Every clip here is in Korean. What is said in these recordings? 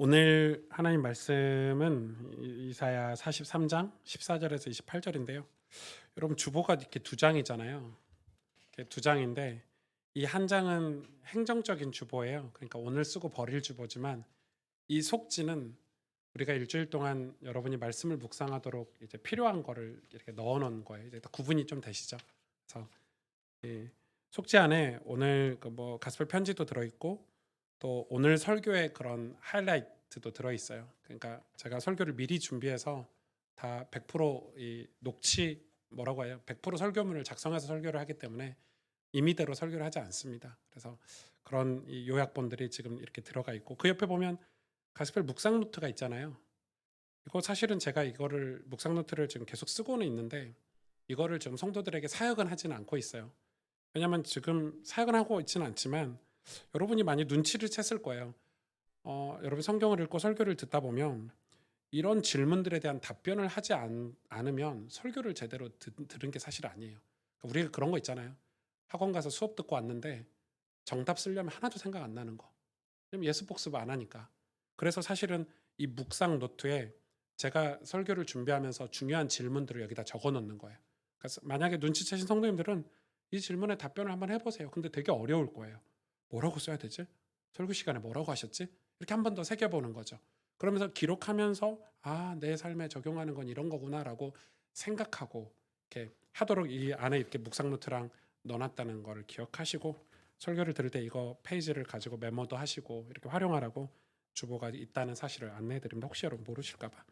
오늘 하나님 말씀은 이사야 43장 14절에서 28절인데요. 여러분 주보가 이렇게 두 장이잖아요. 이렇게 두 장인데 이 한 장은 행정적인 주보예요. 그러니까 오늘 쓰고 버릴 주보지만 이 속지는 우리가 일주일 동안 여러분이 말씀을 묵상하도록 이제 필요한 거를 이렇게 넣어 놓은 거예요. 이제 다 구분이 좀 되시죠? 그래서 이 속지 안에 오늘 그 뭐 가스펠 편지도 들어 있고 또 오늘 설교의 그런 하이라이트도 들어 있어요. 그러니까 제가 설교를 미리 준비해서 다 100%이 녹취 뭐라고 해요? 100% 설교문을 작성해서 설교를 하기 때문에 임의대로 설교를 하지 않습니다. 그래서 그런 이 요약본들이 지금 이렇게 들어가 있고 그 옆에 보면 가스펠 묵상 노트가 있잖아요. 이거 사실은 제가 이거를 묵상 노트를 지금 계속 쓰고는 있는데 이거를 지금 성도들에게 사역은 하지는 않고 있어요. 왜냐하면 지금 사역은 하고 있지는 않지만 여러분이 많이 눈치를 챘을 거예요. 여러분 성경을 읽고 설교를 듣다 보면 이런 질문들에 대한 답변을 하지 않으면 설교를 제대로 들은 게 사실 아니에요. 그러니까 우리가 그런 거 있잖아요. 학원 가서 수업 듣고 왔는데 정답 쓰려면 하나도 생각 안 나는 거. 왜냐면 예습 복습 안 하니까. 그래서 사실은 이 묵상 노트에 제가 설교를 준비하면서 중요한 질문들을 여기다 적어 놓는 거예요. 그래서 만약에 눈치채신 성도님들은 이 질문에 답변을 한번 해보세요. 근데 되게 어려울 거예요. 뭐라고 써야 되지? 설교 시간에 뭐라고 하셨지? 이렇게 한 번 더 새겨보는 거죠. 그러면서 기록하면서 아, 내 삶에 적용하는 건 이런 거구나라고 생각하고 이렇게 하도록 이 안에 이렇게 묵상 노트랑 넣어놨다는 거를 기억하시고 설교를 들을 때 이거 페이지를 가지고 메모도 하시고 이렇게 활용하라고 주보가 있다는 사실을 안내해 드립니다. 혹시 여러분 모르실까 봐.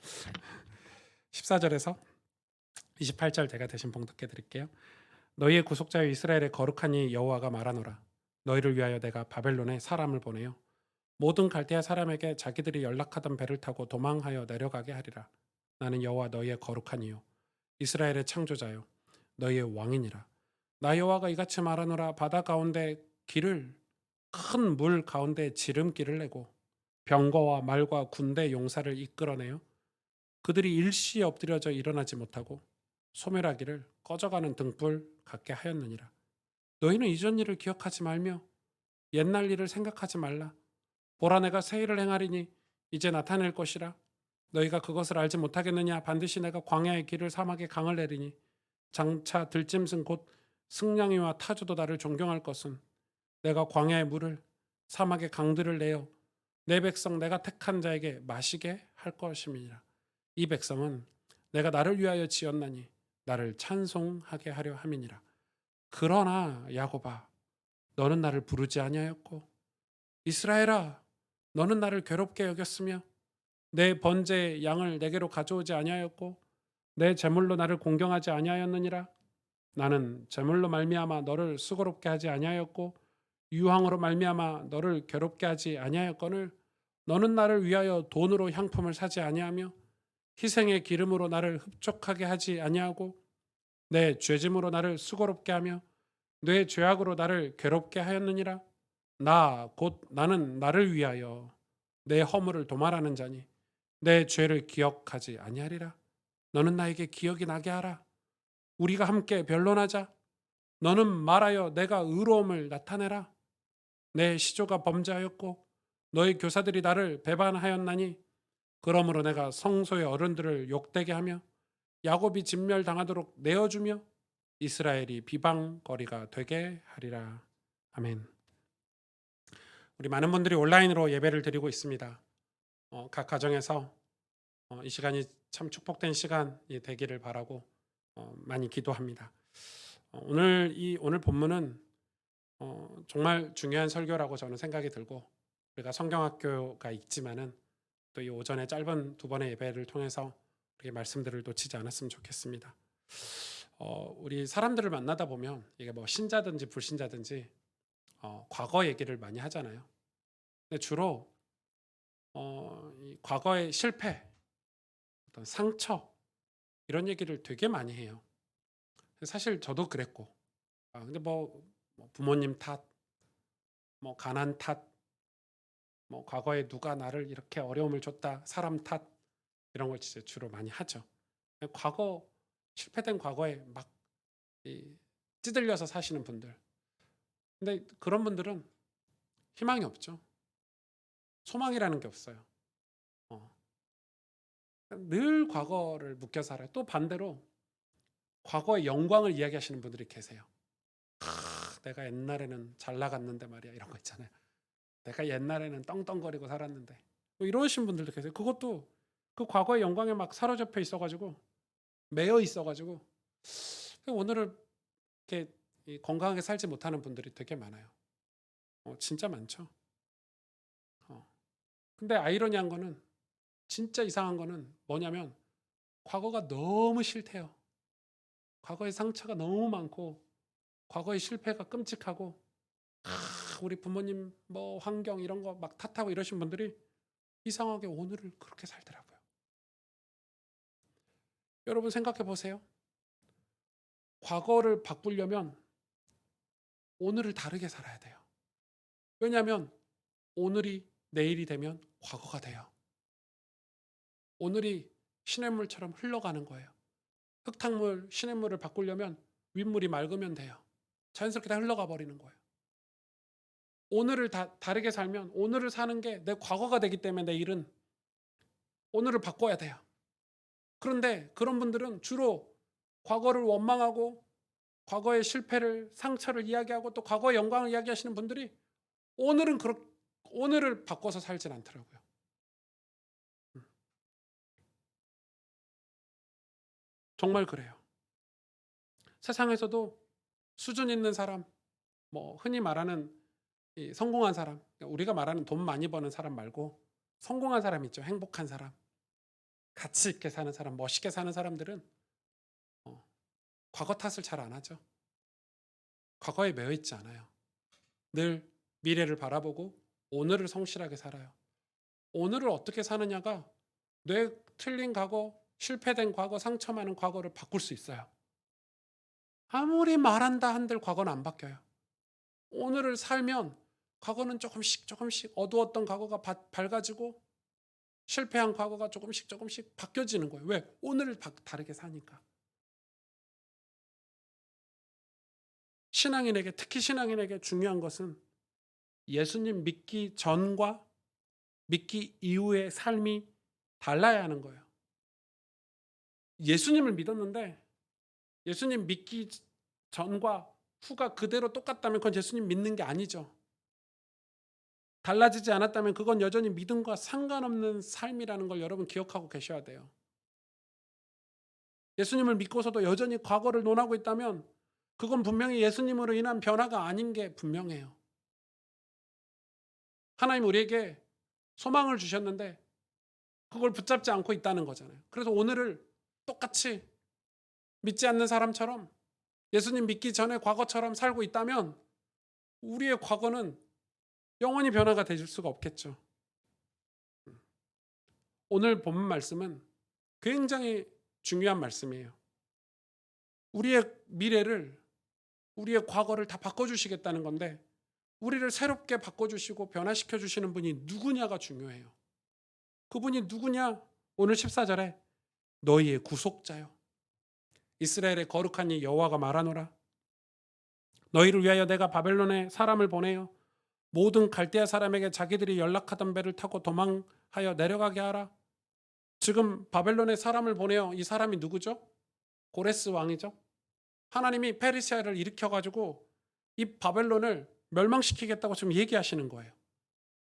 14절에서 28절 제가 대신 봉독해 드릴게요. 너희의 구속자여 이스라엘의 거룩하니 여호와가 말하노라. 너희를 위하여 내가 바벨론에 사람을 보내요. 모든 갈대아 사람에게 자기들이 연락하던 배를 타고 도망하여 내려가게 하리라. 나는 여호와 너희의 거룩하니요 이스라엘의 창조자요 너희의 왕이니라. 나 여호와가 이같이 말하노라. 바다 가운데 길을 큰 물 가운데 지름길을 내고 병거와 말과 군대 용사를 이끌어내요. 그들이 일시에 엎드려져 일어나지 못하고 소멸하기를 꺼져가는 등불 같게 하였느니라. 너희는 이전 일을 기억하지 말며 옛날 일을 생각하지 말라. 보라 내가 새 일을 행하리니 이제 나타낼 것이라. 너희가 그것을 알지 못하겠느냐. 반드시 내가 광야의 길을 사막에 강을 내리니 장차 들짐승 곧 승냥이와 타조도 나를 존경할 것은 내가 광야의 물을 사막의 강들을 내어 내 백성 내가 택한 자에게 마시게 할 것임이니라. 이 백성은 내가 나를 위하여 지었나니 나를 찬송하게 하려 함이니라. 그러나 야곱아 너는 나를 부르지 아니하였고 이스라엘아 너는 나를 괴롭게 여겼으며 내 번제 양을 내게로 가져오지 아니하였고 내 제물로 나를 공경하지 아니하였느니라. 나는 제물로 말미암아 너를 수고롭게 하지 아니하였고 유황으로 말미암아 너를 괴롭게 하지 아니하였거늘 너는 나를 위하여 돈으로 향품을 사지 아니하며 희생의 기름으로 나를 흡족하게 하지 아니하고 내 죄짐으로 나를 수고롭게 하며 내 죄악으로 나를 괴롭게 하였느니라. 나 곧 나는 나를 위하여 내 허물을 도말하는 자니 내 죄를 기억하지 아니하리라. 너는 나에게 기억이 나게 하라. 우리가 함께 변론하자. 너는 말하여 내가 의로움을 나타내라. 내 시조가 범죄하였고 너희 교사들이 나를 배반하였나니 그러므로 내가 성소의 어른들을 욕되게 하며 야곱이 진멸당하도록 내어주며 이스라엘이 비방거리가 되게 하리라. 아멘. 우리 많은 분들이 온라인으로 예배를 드리고 있습니다. 각 가정에서 이 시간이 참 축복된 시간이 되기를 바라고 많이 기도합니다. 오늘 본문은 정말 중요한 설교라고 저는 생각이 들고 우리가 성경학교가 있지만은 또 이 오전에 짧은 두 번의 예배를 통해서 우리 말씀들을 놓치지 않았으면 좋겠습니다. 우리 사람들을 만나다 보면 이게 뭐 신자든지 불신자든지 과거 얘기를 많이 하잖아요. 근데 주로 이 과거의 실패, 어떤 상처 이런 얘기를 되게 많이 해요. 사실 저도 그랬고, 근데 뭐 부모님 탓, 뭐 가난 탓, 뭐 과거에 누가 나를 이렇게 어려움을 줬다, 사람 탓 이런 걸 진짜 주로 많이 하죠. 과거 실패된 과거에 막 찌들려서 사시는 분들. 근데 그런 분들은 희망이 없죠. 소망이라는 게 없어요. 늘 과거를 묵혀 살아요. 또 반대로 과거의 영광을 이야기하시는 분들이 계세요. 내가 옛날에는 잘 나갔는데 말이야, 이런 거 있잖아요. 내가 옛날에는 떵떵거리고 살았는데 뭐 이러신 분들도 계세요. 그것도 그 과거의 영광에 막 사로잡혀 있어가지고 매여 있어가지고 오늘을 이렇게 건강하게 살지 못하는 분들이 되게 많아요. 진짜 많죠. 근데 아이러니한 거는, 진짜 이상한 거는 뭐냐면 과거가 너무 싫대요. 과거의 상처가 너무 많고 과거의 실패가 끔찍하고 우리 부모님 뭐 환경 이런 거 막 탓하고 이러신 분들이 이상하게 오늘을 그렇게 살더라고요. 여러분 생각해 보세요. 과거를 바꾸려면 오늘을 다르게 살아야 돼요. 왜냐하면 오늘이 내일이 되면 과거가 돼요. 오늘이 시냇물처럼 흘러가는 거예요. 흙탕물, 시냇물을 바꾸려면 윗물이 맑으면 돼요. 자연스럽게 다 흘러가 버리는 거예요. 오늘을 다르게 살면 오늘을 사는 게 내 과거가 되기 때문에 내일은 오늘을 바꿔야 돼요. 그런데 그런 분들은 주로 과거를 원망하고 과거의 실패를, 상처를 이야기하고 또 과거의 영광을 이야기하시는 분들이 오늘을 바꿔서 살진 않더라고요. 정말 그래요. 세상에서도 수준 있는 사람, 뭐 흔히 말하는 이 성공한 사람, 우리가 말하는 돈 많이 버는 사람 말고 성공한 사람 있죠. 행복한 사람, 가치 있게 사는 사람, 멋있게 사는 사람들은 어, 과거 탓을 잘 안 하죠. 과거에 매여 있지 않아요. 늘 미래를 바라보고 오늘을 성실하게 살아요. 오늘을 어떻게 사느냐가 뇌 틀린 과거, 실패된 과거, 상처 많은 과거를 바꿀 수 있어요. 아무리 말한다 한들 과거는 안 바뀌어요. 오늘을 살면 과거는 조금씩 조금씩 어두웠던 과거가 밝아지고 실패한 과거가 조금씩 조금씩 바뀌어지는 거예요. 왜? 오늘을 다르게 사니까. 신앙인에게, 특히 신앙인에게 중요한 것은 예수님 믿기 전과 믿기 이후의 삶이 달라야 하는 거예요. 예수님을 믿었는데 예수님 믿기 전과 후가 그대로 똑같다면 그건 예수님 믿는 게 아니죠. 달라지지 않았다면 그건 여전히 믿음과 상관없는 삶이라는 걸 여러분 기억하고 계셔야 돼요. 예수님을 믿고서도 여전히 과거를 논하고 있다면 그건 분명히 예수님으로 인한 변화가 아닌 게 분명해요. 하나님 우리에게 소망을 주셨는데 그걸 붙잡지 않고 있다는 거잖아요. 그래서 오늘을 똑같이 믿지 않는 사람처럼 예수님 믿기 전에 과거처럼 살고 있다면 우리의 과거는 영원히 변화가 되실 수가 없겠죠. 오늘 본 말씀은 굉장히 중요한 말씀이에요. 우리의 미래를, 우리의 과거를 다 바꿔주시겠다는 건데 우리를 새롭게 바꿔주시고 변화시켜 주시는 분이 누구냐가 중요해요. 그분이 누구냐? 오늘 14절에 너희의 구속자요. 이스라엘의 거룩한 이 여호와가 말하노라. 너희를 위하여 내가 바벨론에 사람을 보내요. 모든 갈대아 사람에게 자기들이 연락하던 배를 타고 도망하여 내려가게 하라. 지금 바벨론에 사람을 보내요. 이 사람이 누구죠? 고레스 왕이죠. 하나님이 페르시아를 일으켜가지고 이 바벨론을 멸망시키겠다고 지금 얘기하시는 거예요.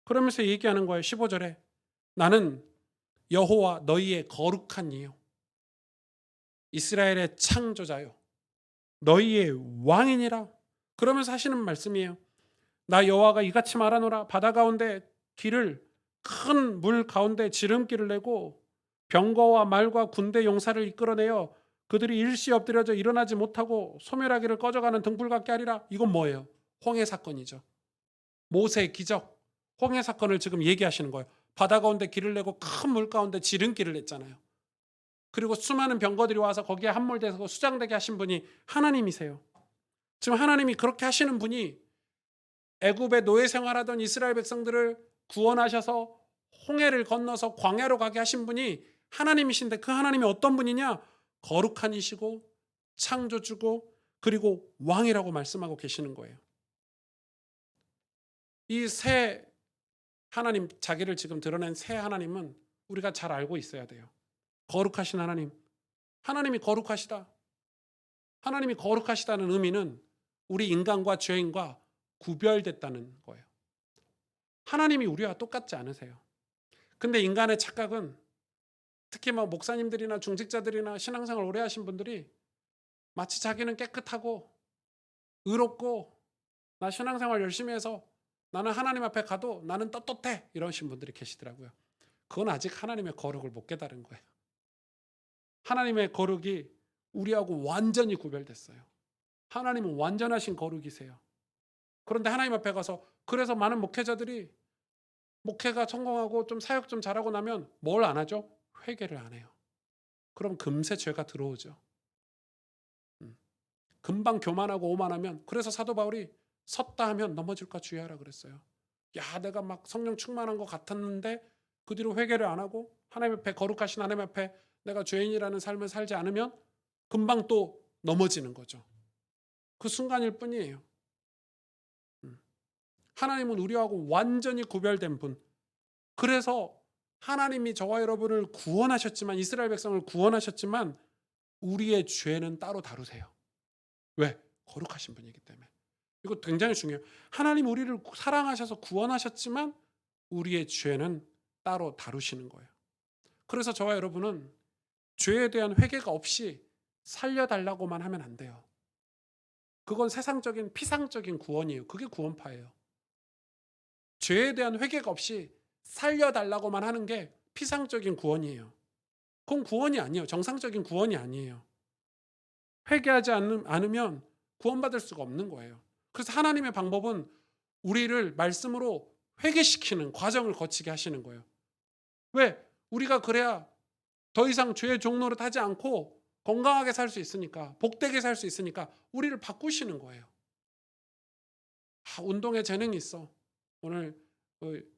그러면서 얘기하는 거예요. 15절에 나는 여호와 너희의 거룩한 이요 이스라엘의 창조자요 너희의 왕이니라. 그러면서 하시는 말씀이에요. 나 여호와가 이같이 말하노라. 바다 가운데 길을 큰 물 가운데 지름길을 내고 병거와 말과 군대 용사를 이끌어내어 그들이 일시 엎드려져 일어나지 못하고 소멸하기를 꺼져가는 등불 같게 하리라. 이건 뭐예요? 홍해 사건이죠. 모세의 기적, 홍해 사건을 지금 얘기하시는 거예요. 바다 가운데 길을 내고 큰 물 가운데 지름길을 냈잖아요. 그리고 수많은 병거들이 와서 거기에 함몰돼서 수장되게 하신 분이 하나님이세요. 지금 하나님이 그렇게 하시는 분이 애굽의 노예 생활하던 이스라엘 백성들을 구원하셔서 홍해를 건너서 광야로 가게 하신 분이 하나님이신데 그 하나님이 어떤 분이냐? 거룩한 이시고 창조주고 그리고 왕이라고 말씀하고 계시는 거예요. 이 새 하나님, 자기를 지금 드러낸 새 하나님은 우리가 잘 알고 있어야 돼요. 거룩하신 하나님. 하나님이 거룩하시다. 하나님이 거룩하시다는 의미는 우리 인간과 죄인과 구별됐다는 거예요. 하나님이 우리와 똑같지 않으세요. 근데 인간의 착각은 특히 목사님들이나 중직자들이나 신앙생활 오래 하신 분들이 마치 자기는 깨끗하고 의롭고 나 신앙생활 열심히 해서 나는 하나님 앞에 가도 나는 떳떳해 이러신 분들이 계시더라고요. 그건 아직 하나님의 거룩을 못 깨달은 거예요. 하나님의 거룩이 우리하고 완전히 구별됐어요. 하나님은 완전하신 거룩이세요. 그런데 하나님 앞에 가서 그래서 많은 목회자들이 목회가 성공하고 좀 사역 좀 잘하고 나면 뭘 안 하죠? 회개를 안 해요. 그럼 금세 죄가 들어오죠. 금방 교만하고 오만하면 그래서 사도 바울이 섰다 하면 넘어질까 주의하라 그랬어요. 야, 내가 막 성령 충만한 것 같았는데 그 뒤로 회개를 안 하고 하나님 앞에 거룩하신 하나님 앞에 내가 죄인이라는 삶을 살지 않으면 금방 또 넘어지는 거죠. 그 순간일 뿐이에요. 하나님은 우리하고 완전히 구별된 분. 그래서 하나님이 저와 여러분을 구원하셨지만 이스라엘 백성을 구원하셨지만 우리의 죄는 따로 다루세요. 왜? 거룩하신 분이기 때문에. 이거 굉장히 중요해요. 하나님 우리를 사랑하셔서 구원하셨지만 우리의 죄는 따로 다루시는 거예요. 그래서 저와 여러분은 죄에 대한 회개가 없이 살려달라고만 하면 안 돼요. 그건 세상적인 피상적인 구원이에요. 그게 구원파예요. 죄에 대한 회개가 없이 살려달라고만 하는 게 피상적인 구원이에요. 그건 구원이 아니에요. 정상적인 구원이 아니에요. 회개하지 않으면 구원받을 수가 없는 거예요. 그래서 하나님의 방법은 우리를 말씀으로 회개시키는 과정을 거치게 하시는 거예요. 왜? 우리가 그래야 더 이상 죄의 종노릇 하지 않고 건강하게 살 수 있으니까, 복되게 살 수 있으니까 우리를 바꾸시는 거예요. 운동에 재능이 있어. 오늘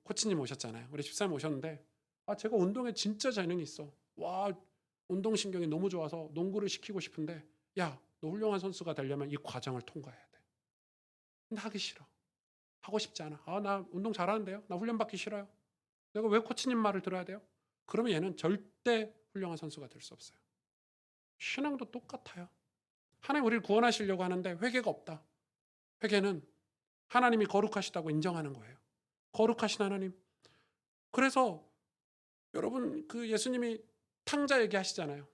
코치님 오셨잖아요. 우리 집사님 오셨는데 제가 운동에 진짜 재능이 있어. 와, 운동신경이 너무 좋아서 농구를 시키고 싶은데 야, 너 훌륭한 선수가 되려면 이 과정을 통과해야 돼. 근데 하기 싫어. 하고 싶지 않아. 나 운동 잘하는데요. 나 훈련받기 싫어요. 내가 왜 코치님 말을 들어야 돼요? 그러면 얘는 절대 훌륭한 선수가 될 수 없어요. 신앙도 똑같아요. 하나님 우리를 구원하시려고 하는데 회개가 없다. 회개는 하나님이 거룩하시다고 인정하는 거예요. 거룩하신 하나님. 그래서 여러분 예수님이 탕자 얘기하시잖아요.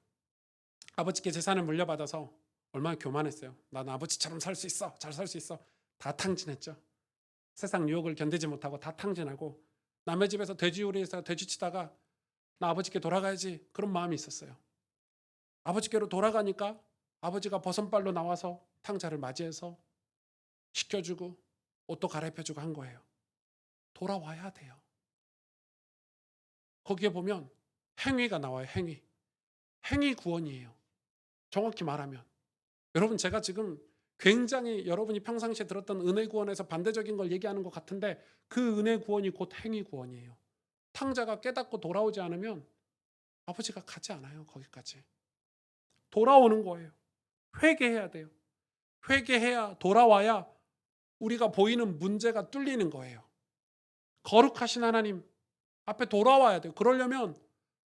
아버지께 재산을 물려받아서 얼마나 교만했어요. 난 아버지처럼 살 수 있어. 잘 살 수 있어. 다 탕진했죠. 세상 유혹을 견디지 못하고 다 탕진하고 남의 집에서 돼지우리에서 돼지치다가 나 아버지께 돌아가야지 그런 마음이 있었어요. 아버지께로 돌아가니까 아버지가 버선발로 나와서 탕자를 맞이해서 시켜주고 옷도 갈아입혀주고 한 거예요. 돌아와야 돼요. 거기에 보면 행위가 나와요. 행위 구원이에요. 정확히 말하면 여러분 제가 지금 굉장히 여러분이 평상시에 들었던 은혜 구원에서 반대적인 걸 얘기하는 것 같은데 그 은혜 구원이 곧 행위 구원이에요. 탕자가 깨닫고 돌아오지 않으면 아버지가 가지 않아요. 거기까지. 돌아오는 거예요. 회개해야 돼요. 회개해야 돌아와야 우리가 보이는 문제가 뚫리는 거예요. 거룩하신 하나님 앞에 돌아와야 돼요. 그러려면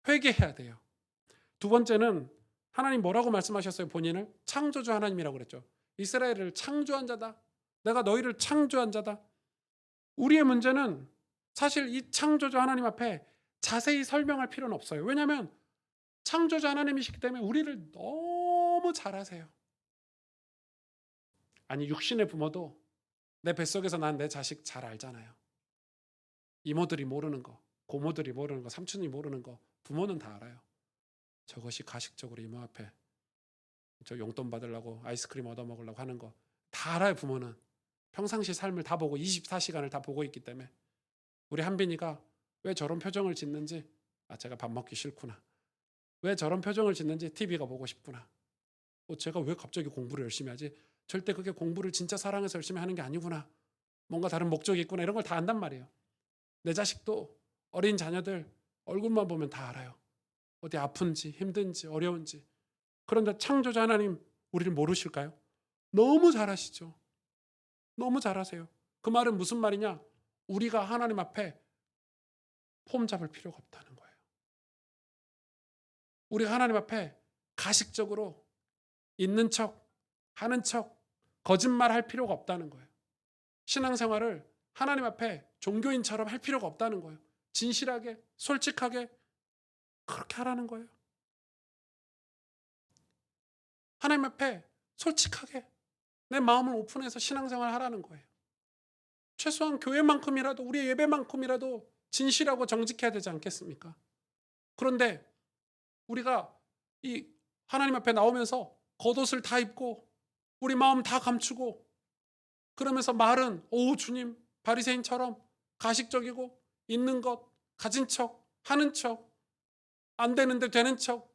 회개해야 돼요. 두 번째는 하나님 뭐라고 말씀하셨어요? 본인을 창조주 하나님이라고 그랬죠. 이스라엘을 창조한 자다. 내가 너희를 창조한 자다. 우리의 문제는 사실 이 창조주 하나님 앞에 자세히 설명할 필요는 없어요. 왜냐하면 창조주 하나님이시기 때문에 우리를 너무 잘 아세요. 아니 육신의 부모도 내 뱃속에서 난 내 자식 잘 알잖아요. 이모들이 모르는 거, 고모들이 모르는 거, 삼촌이 모르는 거 부모는 다 알아요. 저것이 가식적으로 이모 앞에 저 용돈 받으려고 아이스크림 얻어먹으려고 하는 거 다 알아요. 부모는 평상시 삶을 다 보고 24시간을 다 보고 있기 때문에 우리 한빈이가 왜 저런 표정을 짓는지 제가 밥 먹기 싫구나. 왜 저런 표정을 짓는지 TV가 보고 싶구나. 제가 왜 갑자기 공부를 열심히 하지? 절대 그게 공부를 진짜 사랑해서 열심히 하는 게 아니구나. 뭔가 다른 목적이 있구나. 이런 걸 다 안단 말이에요. 내 자식도 어린 자녀들 얼굴만 보면 다 알아요. 어디 아픈지 힘든지 어려운지. 그런데 창조자 하나님 우리를 모르실까요? 너무 잘 아시죠. 너무 잘 아세요. 그 말은 무슨 말이냐? 우리가 하나님 앞에 폼 잡을 필요가 없다는 거예요. 우리가 하나님 앞에 가식적으로 있는 척, 하는 척, 거짓말 할 필요가 없다는 거예요. 신앙생활을 하나님 앞에 종교인처럼 할 필요가 없다는 거예요. 진실하게, 솔직하게 그렇게 하라는 거예요. 하나님 앞에 솔직하게 내 마음을 오픈해서 신앙생활 하라는 거예요. 최소한 교회만큼이라도, 우리의 예배만큼이라도 진실하고 정직해야 되지 않겠습니까? 그런데 우리가 이 하나님 앞에 나오면서 겉옷을 다 입고 우리 마음 다 감추고 그러면서 말은 오 주님 바리새인처럼 가식적이고 있는 것 가진 척 하는 척 안 되는데 되는 척.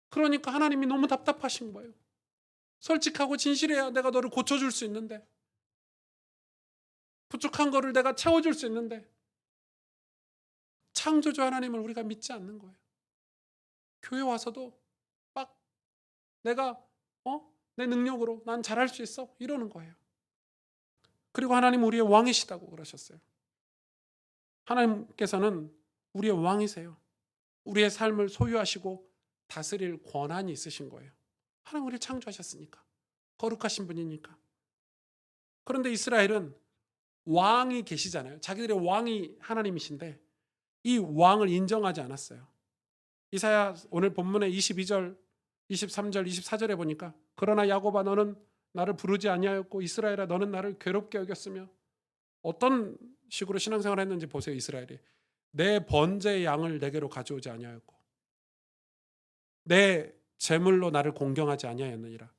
그러니까 하나님이 너무 답답하신 거예요. 솔직하고 진실해야 내가 너를 고쳐줄 수 있는데, 부족한 거를 내가 채워줄 수 있는데, 창조주 하나님을 우리가 믿지 않는 거예요. 교회 와서도 막 내가 내 능력으로 난 잘할 수 있어 이러는 거예요. 그리고 하나님 우리의 왕이시다고 그러셨어요. 하나님께서는 우리의 왕이세요. 우리의 삶을 소유하시고 다스릴 권한이 있으신 거예요. 하나님 우리를 창조하셨으니까. 거룩하신 분이니까. 그런데 이스라엘은 왕이 계시잖아요. 자기들의 왕이 하나님이신데 이 왕을 인정하지 않았어요. 이사야 오늘 본문의 22절, 23절, 24절에 보니까 그러나 야곱아 너는 나를 부르지 아니하였고 이스라엘아 너는 나를 괴롭게 여겼으며, 어떤 식으로 신앙생활을 했는지 보세요. 이스라엘이 내 번제의 양을 내게로 가져오지 아니하였고 내 제물로 나를 공경하지 아니하였느니라.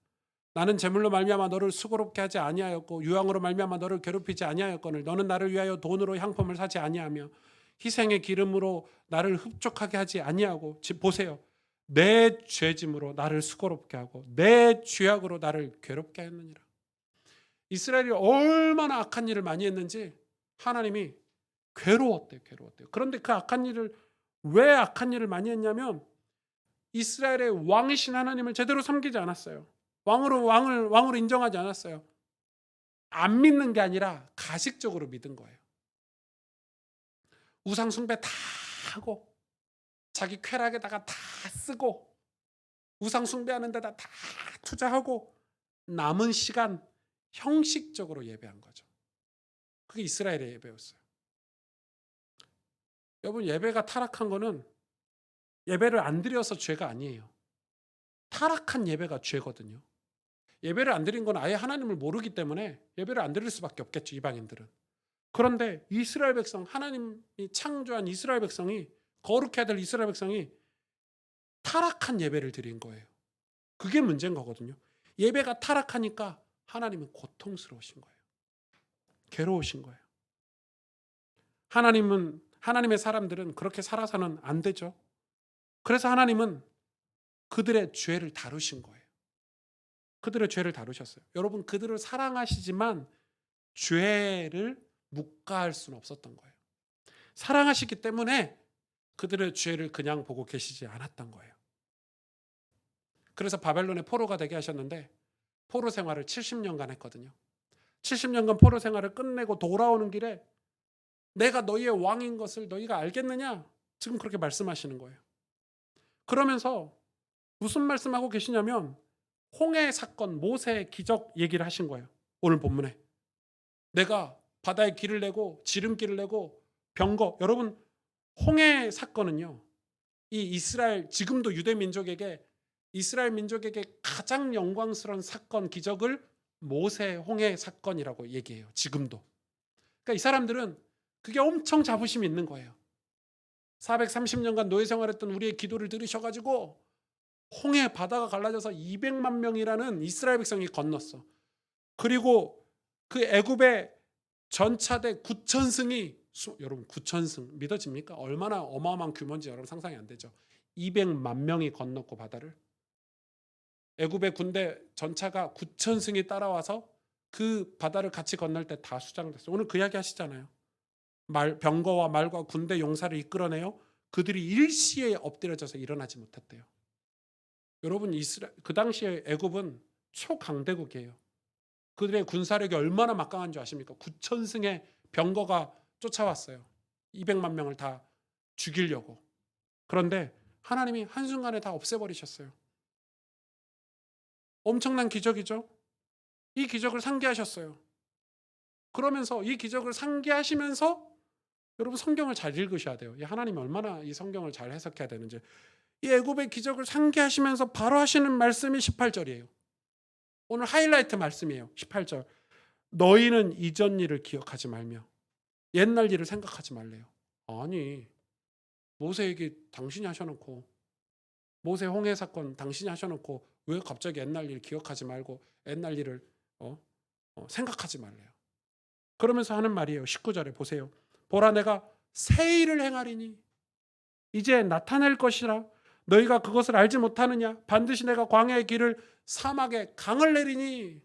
나는 제물로 말미암아 너를 수고롭게 하지 아니하였고 유황으로 말미암아 너를 괴롭히지 아니하였거늘 너는 나를 위하여 돈으로 향품을 사지 아니하며 희생의 기름으로 나를 흡족하게 하지 아니하고, 보세요. 내 죄짐으로 나를 수고롭게 하고 내 죄악으로 나를 괴롭게 했느니라. 이스라엘이 얼마나 악한 일을 많이 했는지 하나님이 괴로웠대요. 그런데 그 악한 일을, 왜 악한 일을 많이 했냐면 이스라엘의 왕이신 하나님을 제대로 섬기지 않았어요. 왕으로 인정하지 않았어요. 안 믿는 게 아니라 가식적으로 믿은 거예요. 우상 숭배 다 하고 자기 쾌락에다가 다 쓰고 우상 숭배하는 데다 다 투자하고 남은 시간 형식적으로 예배한 거죠. 그게 이스라엘의 예배였어요. 여러분, 예배가 타락한 거는 예배를 안 드려서 죄가 아니에요. 타락한 예배가 죄거든요. 예배를 안 드린 건 아예 하나님을 모르기 때문에 예배를 안 드릴 수밖에 없겠죠, 이방인들은. 그런데 이스라엘 백성, 하나님이 창조한 이스라엘 백성이, 거룩해야 될 이스라엘 백성이 타락한 예배를 드린 거예요. 그게 문제인 거거든요. 예배가 타락하니까 하나님은 고통스러우신 거예요. 괴로우신 거예요. 하나님의 사람들은 그렇게 살아서는 안 되죠. 그래서 하나님은 그들의 죄를 다루신 거예요. 그들의 죄를 다루셨어요. 여러분, 그들을 사랑하시지만 죄를 묵과할 수는 없었던 거예요. 사랑하시기 때문에 그들의 죄를 그냥 보고 계시지 않았던 거예요. 그래서 바벨론의 포로가 되게 하셨는데 포로 생활을 70년간 했거든요. 70년간 포로 생활을 끝내고 돌아오는 길에 내가 너희의 왕인 것을 너희가 알겠느냐? 지금 그렇게 말씀하시는 거예요. 그러면서 무슨 말씀하고 계시냐면 홍해 사건, 모세의 기적 얘기를 하신 거예요. 오늘 본문에. 내가 바다에 길을 내고 지름길을 내고 병거. 여러분, 홍해 사건은요, 이 이스라엘, 지금도 유대 민족에게, 이스라엘 민족에게 가장 영광스러운 사건, 기적을 모세 홍해 사건이라고 얘기해요. 지금도. 그러니까 이 사람들은 그게 엄청 자부심이 있는 거예요. 430년간 노예 생활했던 우리의 기도를 들으셔가지고 홍해 바다가 갈라져서 200만 명이라는 이스라엘 백성이 건넜어. 그리고 그 애굽의 전차대 9,000승이, 여러분 9,000승 믿어집니까? 얼마나 어마어마한 규모인지 여러분 상상이 안 되죠. 200만 명이 건넜고 바다를, 애굽의 군대 전차가 9,000승이 따라와서 그 바다를 같이 건널 때 다 수장됐어요. 오늘 그 이야기 하시잖아요. 병거와 말과 군대 용사를 이끌어내요. 그들이 일시에 엎드려져서 일어나지 못했대요. 여러분, 그 당시에 애굽은 초강대국이에요. 그들의 군사력이 얼마나 막강한 줄 아십니까? 9,000승의 병거가 쫓아왔어요. 200만 명을 다 죽이려고. 그런데 하나님이 한순간에 다 없애버리셨어요. 엄청난 기적이죠. 이 기적을 상기하셨어요. 그러면서 이 기적을 상기하시면서 여러분 성경을 잘 읽으셔야 돼요. 이 하나님이 얼마나 이 성경을 잘 해석해야 되는지. 이 애굽의 기적을 상기하시면서 바로 하시는 말씀이 18절이에요. 오늘 하이라이트 말씀이에요. 18절. 너희는 이전 일을 기억하지 말며 옛날 일을 생각하지 말래요. 아니, 모세에게 당신이 하셔놓고, 모세 홍해 사건 당신이 하셔놓고 왜 갑자기 옛날 일 기억하지 말고 옛날 일을 생각하지 말래요. 그러면서 하는 말이에요. 19절에 보세요. 보라, 내가 새 일을 행하리니 이제 나타낼 것이라 너희가 그것을 알지 못하느냐. 반드시 내가 광야의 길을 사막에 강을 내리니.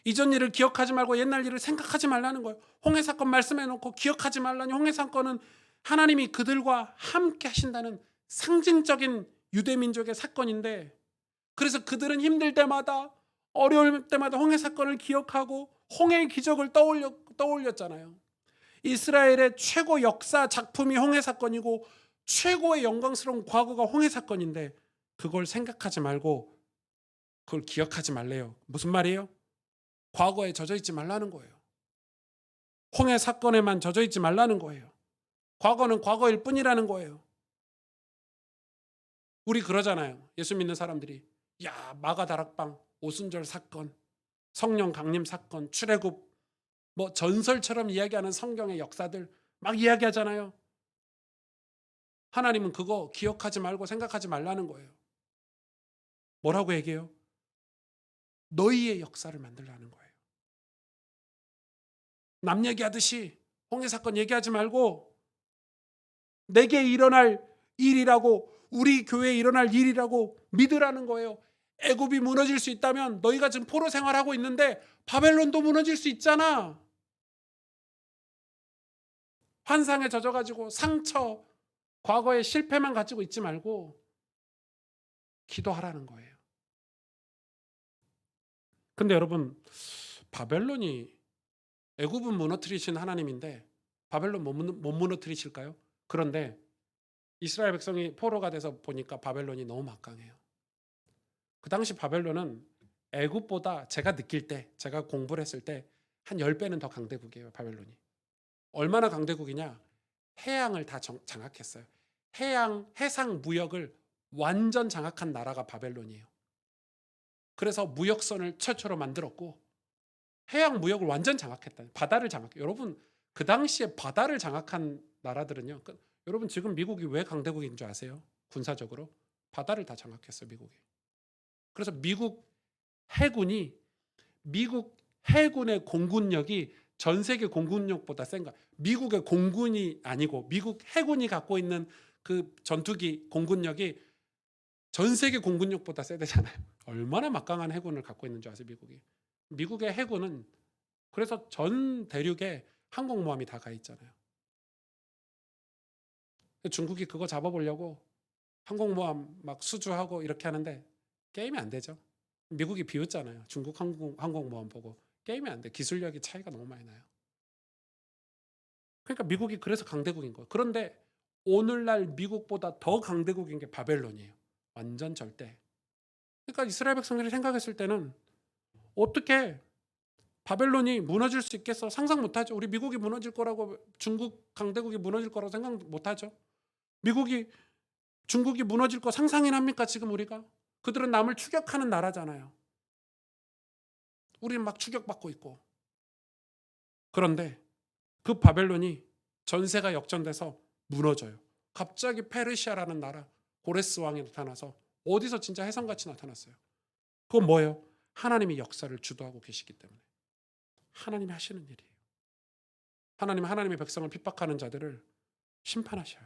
이전 일을 기억하지 말고 옛날 일을 생각하지 말라는 거예요. 홍해 사건 말씀해 놓고 기억하지 말라니. 홍해 사건은 하나님이 그들과 함께 하신다는 상징적인 유대 민족의 사건인데, 그래서 그들은 힘들 때마다 어려울 때마다 홍해 사건을 기억하고 홍해의 기적을 떠올렸잖아요. 이스라엘의 최고 역사 작품이 홍해 사건이고 최고의 영광스러운 과거가 홍해 사건인데, 그걸 생각하지 말고 그걸 기억하지 말래요. 무슨 말이에요? 과거에 젖어 있지 말라는 거예요. 홍해 사건에만 젖어 있지 말라는 거예요. 과거는 과거일 뿐이라는 거예요. 우리 그러잖아요. 예수 믿는 사람들이. 야, 마가다락방, 오순절 사건, 성령 강림 사건, 출애굽, 뭐 전설처럼 이야기하는 성경의 역사들 막 이야기하잖아요. 하나님은 그거 기억하지 말고 생각하지 말라는 거예요. 뭐라고 얘기해요? 너희의 역사를 만들라는 거예요. 남 얘기하듯이 홍해 사건 얘기하지 말고 내게 일어날 일이라고, 우리 교회에 일어날 일이라고 믿으라는 거예요. 애굽이 무너질 수 있다면 너희가 지금 포로 생활하고 있는데 바벨론도 무너질 수 있잖아. 환상에 젖어가지고 상처, 과거의 실패만 가지고 있지 말고 기도하라는 거예요. 근데 여러분, 바벨론이, 애굽은 무너뜨리신 하나님인데 바벨론 못 무너뜨리실까요? 그런데 이스라엘 백성이 포로가 돼서 보니까 바벨론이 너무 막강해요. 그 당시 바벨론은 애굽보다 제가 느낄 때, 제가 공부를 했을 때 한 10배는 더 강대국이에요, 바벨론이. 얼마나 강대국이냐? 해양을 다 장악했어요. 해상 무역을 완전 장악한 나라가 바벨론이에요. 그래서 무역선을 최초로 만들었고 해양 무역을 완전 장악했다. 바다를 장악해. 여러분, 그 당시에 바다를 장악한 나라들은요. 여러분, 지금 미국이 왜 강대국인 줄 아세요? 군사적으로 바다를 다 장악했어요, 미국이. 그래서 미국 해군의 공군력이 전 세계 공군력보다 센 거야. 미국의 공군이 아니고 미국 해군이 갖고 있는 그 전투기 공군력이 전 세계 공군력보다 세대잖아요. 얼마나 막강한 해군을 갖고 있는 줄 아세요, 미국이? 미국의 해군은 그래서 전 대륙에 항공모함이 다 가 있잖아요. 중국이 그거 잡아보려고 항공모함 막 수주하고 이렇게 하는데 게임이 안 되죠. 미국이 비웃잖아요. 중국 항공모함 보고. 게임이 안 돼. 기술력이 차이가 너무 많이 나요. 그러니까 미국이 그래서 강대국인 거예요. 그런데 오늘날 미국보다 더 강대국인 게 바벨론이에요. 완전 절대. 그러니까 이스라엘 백성들이 생각했을 때는 어떻게 바벨론이 무너질 수 있겠어? 상상 못하죠. 우리 미국이 무너질 거라고, 중국 강대국이 무너질 거라고 생각 못하죠. 중국이 무너질 거 상상이나 합니까? 지금 우리가? 그들은 남을 추격하는 나라잖아요. 우리는 막 추격받고 있고. 그런데 그 바벨론이 전세가 역전돼서 무너져요. 갑자기 페르시아라는 나라, 고레스 왕이 나타나서 어디서 진짜 해성같이 나타났어요. 그건 뭐예요? 하나님이 역사를 주도하고 계시기 때문에. 하나님이 하시는 일이에요. 하나님의 백성을 핍박하는 자들을 심판하셔요.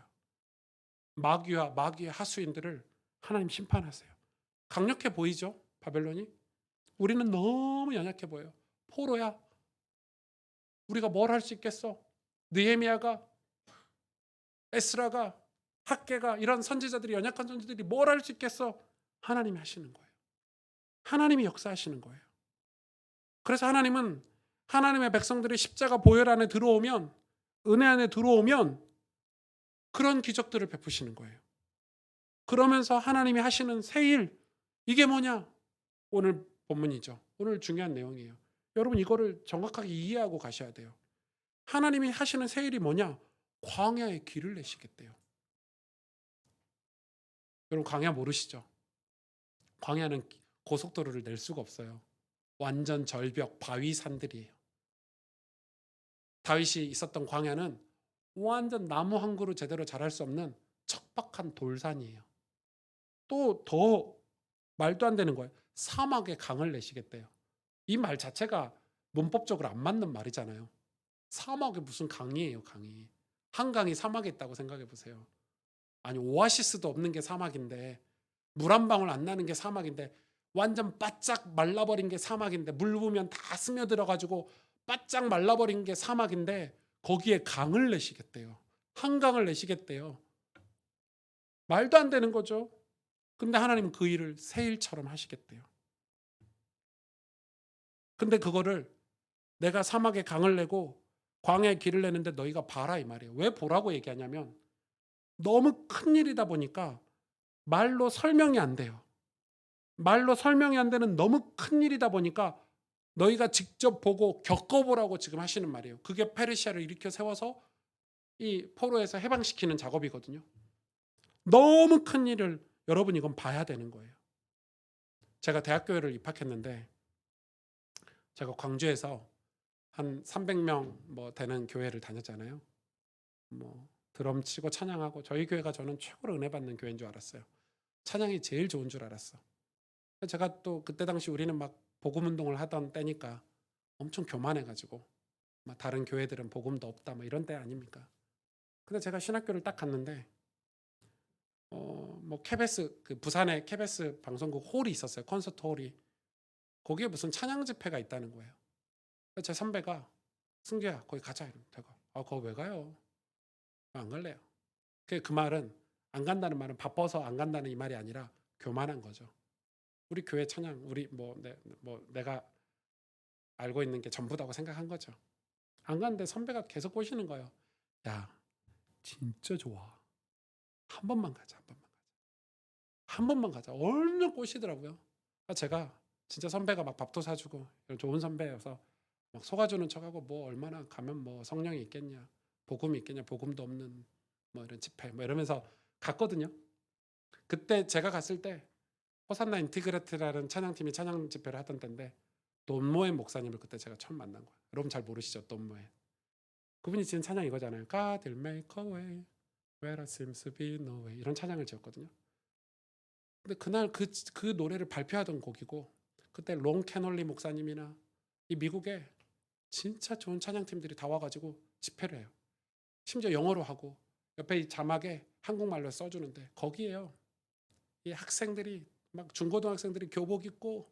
마귀의 하수인들을 하나님 심판하세요. 강력해 보이죠? 바벨론이? 우리는 너무 연약해 보여요. 포로야. 우리가 뭘 할 수 있겠어? 느헤미야가, 에스라가, 학개가, 이런 선지자들이, 연약한 선지자들이 뭘 할 수 있겠어? 하나님이 하시는 거예요. 하나님이 역사하시는 거예요. 그래서 하나님은 하나님의 백성들이 십자가 보혈 안에 들어오면, 은혜 안에 들어오면 그런 기적들을 베푸시는 거예요. 그러면서 하나님이 하시는 새 일, 이게 뭐냐? 오늘 본문이죠. 오늘 중요한 내용이에요. 여러분 이거를 정확하게 이해하고 가셔야 돼요. 하나님이 하시는 새 일이 뭐냐? 광야에 길을 내시겠대요. 여러분 광야 모르시죠? 광야는 고속도로를 낼 수가 없어요. 완전 절벽, 바위 산들이에요. 다윗이 있었던 광야는 완전 나무 한 그루 제대로 자랄 수 없는 척박한 돌산이에요. 또 더 말도 안 되는 거예요. 사막에 강을 내시겠대요. 이 말 자체가 문법적으로 안 맞는 말이잖아요. 사막에 무슨 강이에요, 강이. 한강이 사막에 있다고 생각해 보세요. 아니 오아시스도 없는 게 사막인데, 물 한 방울 안 나는 게 사막인데, 완전 바짝 말라버린 게 사막인데, 물 부으면 다 스며들어 가지고 바짝 말라버린 게 사막인데, 거기에 강을 내시겠대요. 한강을 내시겠대요. 말도 안 되는 거죠. 근데 하나님은 그 일을 새 일처럼 하시겠대요. 근데 그거를 내가 사막에 강을 내고 광야에 길을 내는데 너희가 봐라 이 말이에요. 왜 보라고 얘기하냐면 너무 큰 일이다 보니까 말로 설명이 안 돼요. 말로 설명이 안 되는 너무 큰 일이다 보니까 너희가 직접 보고 겪어보라고 지금 하시는 말이에요. 그게 페르시아를 일으켜 세워서 이 포로에서 해방시키는 작업이거든요. 너무 큰 일을 여러분 이건 봐야 되는 거예요. 제가 대학교를 입학했는데 제가 광주에서 한 300명 뭐 되는 교회를 다녔잖아요. 뭐 드럼 치고 찬양하고 저희 교회가 저는 최고로 은혜 받는 교회인 줄 알았어요. 찬양이 제일 좋은 줄 알았어. 제가 또 그때 당시 우리는 막 복음 운동을 하던 때니까 엄청 교만해가지고 막 다른 교회들은 복음도 없다 뭐 이런 때 아닙니까? 근데 제가 신학교를 딱 갔는데 뭐 KBS 그 부산에 KBS 방송국 홀이 있었어요. 콘서트 홀이. 거기에 무슨 찬양 집회가 있다는 거예요. 제 선배가 승규야 거기 가자 이러면 제가 거기 왜 가요? 안 갈래요. 그 말은 안 간다는 말은 바빠서 안 간다는 이 말이 아니라 교만한 거죠. 우리 교회 찬양 우리 뭐 내가 알고 있는 게 전부다고 생각한 거죠. 안 갔는데 선배가 계속 꼬시는 거예요. 야 진짜 좋아. 한 번만 가자. 한 번만 가자. 한 번만 가자. 얼마나 꼬시더라고요. 제가 진짜 선배가 막 밥도 사주고 좋은 선배여서 막 속아주는 척하고 뭐 얼마나 가면 뭐 성령이 있겠냐. 복음이 있겠냐. 복음도 없는 뭐 이런 집회 뭐 이러면서 갔거든요. 그때 제가 갔을 때 호산나 인티그레트라는 찬양팀이 찬양 집회를 하던 때인데 돈모엔 목사님을 그때 제가 처음 만난 거예요. 여러분 잘 모르시죠? 돈모엔. 그분이 지은 찬양 이거잖아요. God will make a way where there seems to be no way. 이런 찬양을 지었거든요. 근데 그날 그 노래를 발표하던 곡이고 그때 롱 캐널리 목사님이나 이 미국에 진짜 좋은 찬양팀들이 다 와가지고 집회를 해요. 심지어 영어로 하고 옆에 이 자막에 한국말로 써주는데 거기에요. 이 학생들이 막 중고등학생들이 교복 입고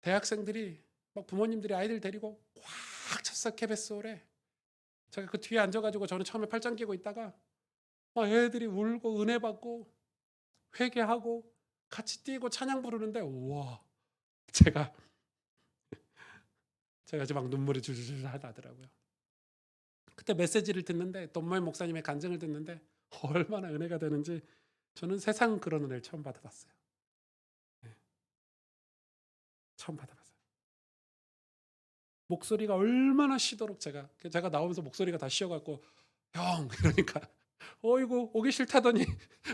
대학생들이 막 부모님들이 아이들 데리고 꽉 찼어 KBS홀에. 제가 그 뒤에 앉아가지고 저는 처음에 팔짱 끼고 있다가 막 애들이 울고 은혜 받고 회개하고 같이 뛰고 찬양 부르는데 우와 제가 이제 막 눈물이 줄줄 나더라고요. 그때 메시지를 듣는데 돈모의 목사님의 간증을 듣는데 얼마나 은혜가 되는지 저는 세상 그런 은혜를 처음 받아봤어요. 네, 처음 받아봤어요. 목소리가 얼마나 쉬도록 제가 나오면서 목소리가 다 쉬어갖고 형 이러니까 어이구 오기 싫다더니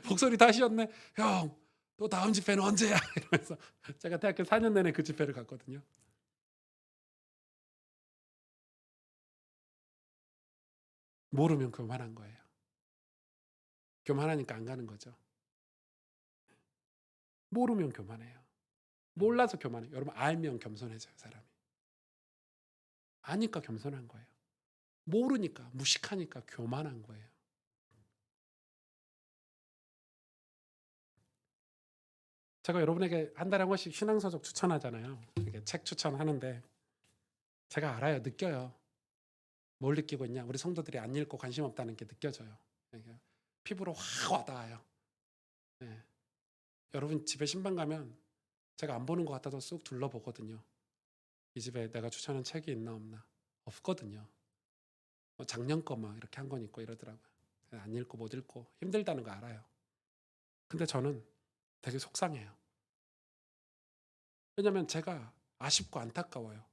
목소리 다 쉬었네. 형 또 다음 집회는 언제야? 이러면서 제가 대학교 4년 내내 그 집회를 갔거든요. 모르면 교만한 거예요. 교만하니까 안 가는 거죠. 모르면 교만해요. 몰라서 교만해요. 여러분 알면 겸손해져요 사람이. 아니까 겸손한 거예요. 모르니까 무식하니까 교만한 거예요. 제가 여러분에게 한 달에 한 권씩 신앙서적 추천하잖아요. 이렇게 책 추천하는데 제가 알아요. 느껴요. 뭘 느끼고 있냐? 우리 성도들이 안 읽고 관심 없다는 게 느껴져요. 피부로 확 와닿아요. 네. 여러분 집에 신방 가면 제가 안 보는 것 같아도 쑥 둘러보거든요. 이 집에 내가 추천한 책이 있나 없나? 없거든요. 작년 거 막 이렇게 한 권 있고 이러더라고요. 안 읽고 못 읽고 힘들다는 거 알아요. 근데 저는 되게 속상해요. 왜냐하면 제가 아쉽고 안타까워요.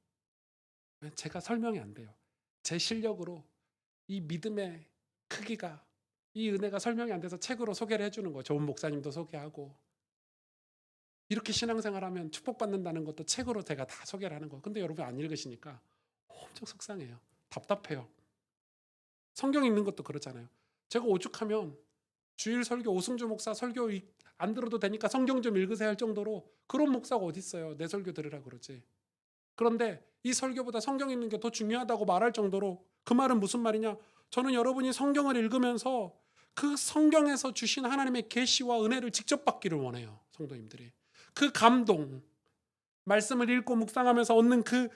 제가 설명이 안 돼요. 제 실력으로 이 믿음의 크기가, 이 은혜가 설명이 안 돼서 책으로 소개를 해주는 거예요. 좋은 목사님도 소개하고, 이렇게 신앙생활하면 축복받는다는 것도 책으로 제가 다 소개를 하는 거예요. 근데 여러분 안 읽으시니까 엄청 속상해요. 답답해요. 성경 읽는 것도 그렇잖아요. 제가 오죽하면 주일 설교 오승주 목사 설교 안 들어도 되니까 성경 좀 읽으세요 할 정도로 그런 목사가 어디 있어요. 내 설교 들으라 그러지. 그런데 이 설교보다 성경 읽는 게 더 중요하다고 말할 정도로, 그 말은 무슨 말이냐? 저는 여러분이 성경을 읽으면서 그 성경에서 주신 하나님의 계시와 은혜를 직접 받기를 원해요. 성도님들이. 그 감동, 말씀을 읽고 묵상하면서 얻는 그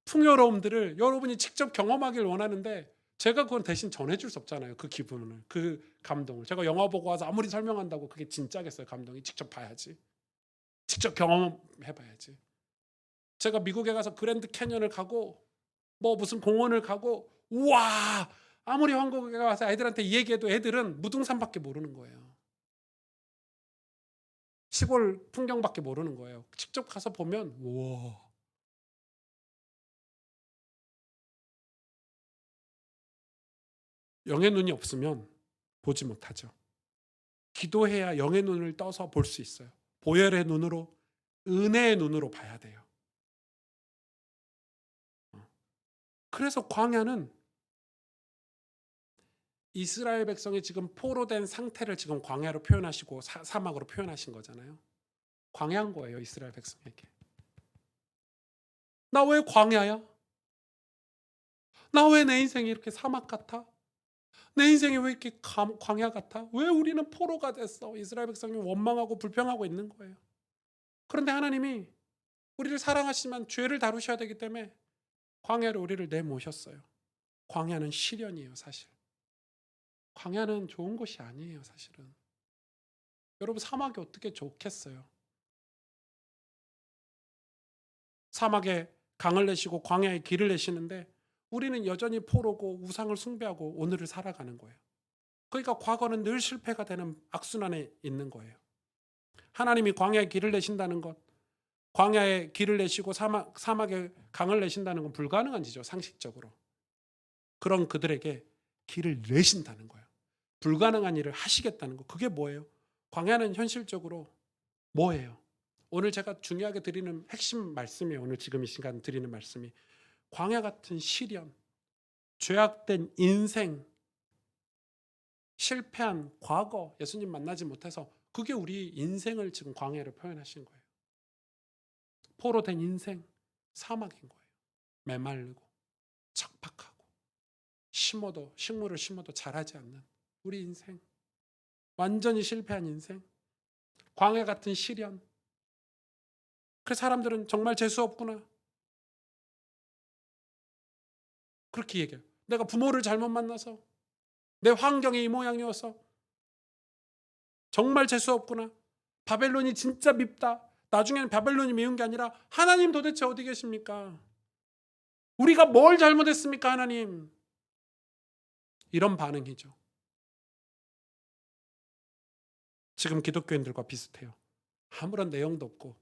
풍요로움들을 여러분이 직접 경험하길 원하는데, 제가 그건 대신 전해줄 수 없잖아요. 그 기분을, 그 감동을. 제가 영화 보고 와서 아무리 설명한다고 그게 진짜겠어요. 감동이. 직접 봐야지. 직접 경험해봐야지. 제가 미국에 가서 그랜드 캐년을 가고 뭐 무슨 공원을 가고, 우와, 아무리 한국에 가서 애들한테 이 얘기해도 애들은 무등산밖에 모르는 거예요. 시골 풍경밖에 모르는 거예요. 직접 가서 보면 우와. 영의 눈이 없으면 보지 못하죠. 기도해야 영의 눈을 떠서 볼 수 있어요. 보혈의 눈으로, 은혜의 눈으로 봐야 돼요. 그래서 광야는 이스라엘 백성이 지금 포로된 상태를 지금 광야로 표현하시고 사막으로 표현하신 거잖아요. 광야인 거예요, 이스라엘 백성에게. 나 왜 광야야? 나 왜 내 인생이 이렇게 사막 같아? 내 인생이 왜 이렇게 광야 같아? 왜 우리는 포로가 됐어? 이스라엘 백성이 원망하고 불평하고 있는 거예요. 그런데 하나님이 우리를 사랑하시지만 죄를 다루셔야 되기 때문에 광야로 우리를 내모셨어요. 광야는 시련이에요, 사실. 광야는 좋은 곳이 아니에요, 사실은. 여러분, 사막이 어떻게 좋겠어요? 사막에 강을 내시고 광야에 길을 내시는데 우리는 여전히 포로고 우상을 숭배하고 오늘을 살아가는 거예요. 그러니까 과거는 늘 실패가 되는 악순환에 있는 거예요. 하나님이 광야에 길을 내신다는 것, 광야에 길을 내시고 사막에 강을 내신다는 건 불가능한 일이죠, 상식적으로. 그런 그들에게 길을 내신다는 거예요. 불가능한 일을 하시겠다는 거. 그게 뭐예요? 광야는 현실적으로 뭐예요? 오늘 제가 중요하게 드리는 핵심 말씀이에요. 오늘 지금 이 시간 드리는 말씀이 광야 같은 시련, 죄악된 인생, 실패한 과거, 예수님 만나지 못해서 그게 우리 인생을 지금 광야로 표현하신 거예요. 포로된 인생, 사막인 거예요. 메말르고 척박하고 식물을 심어도 자라지 않는 우리 인생, 완전히 실패한 인생, 광야 같은 시련. 그 사람들은 정말 재수 없구나, 그렇게 얘기해요. 내가 부모를 잘못 만나서, 내 환경이 이 모양이어서 정말 재수 없구나. 바벨론이 진짜 밉다. 나중에는 바벨론이 미운 게 아니라 하나님 도대체 어디 계십니까? 우리가 뭘 잘못했습니까, 하나님? 이런 반응이죠. 지금 기독교인들과 비슷해요. 아무런 내용도 없고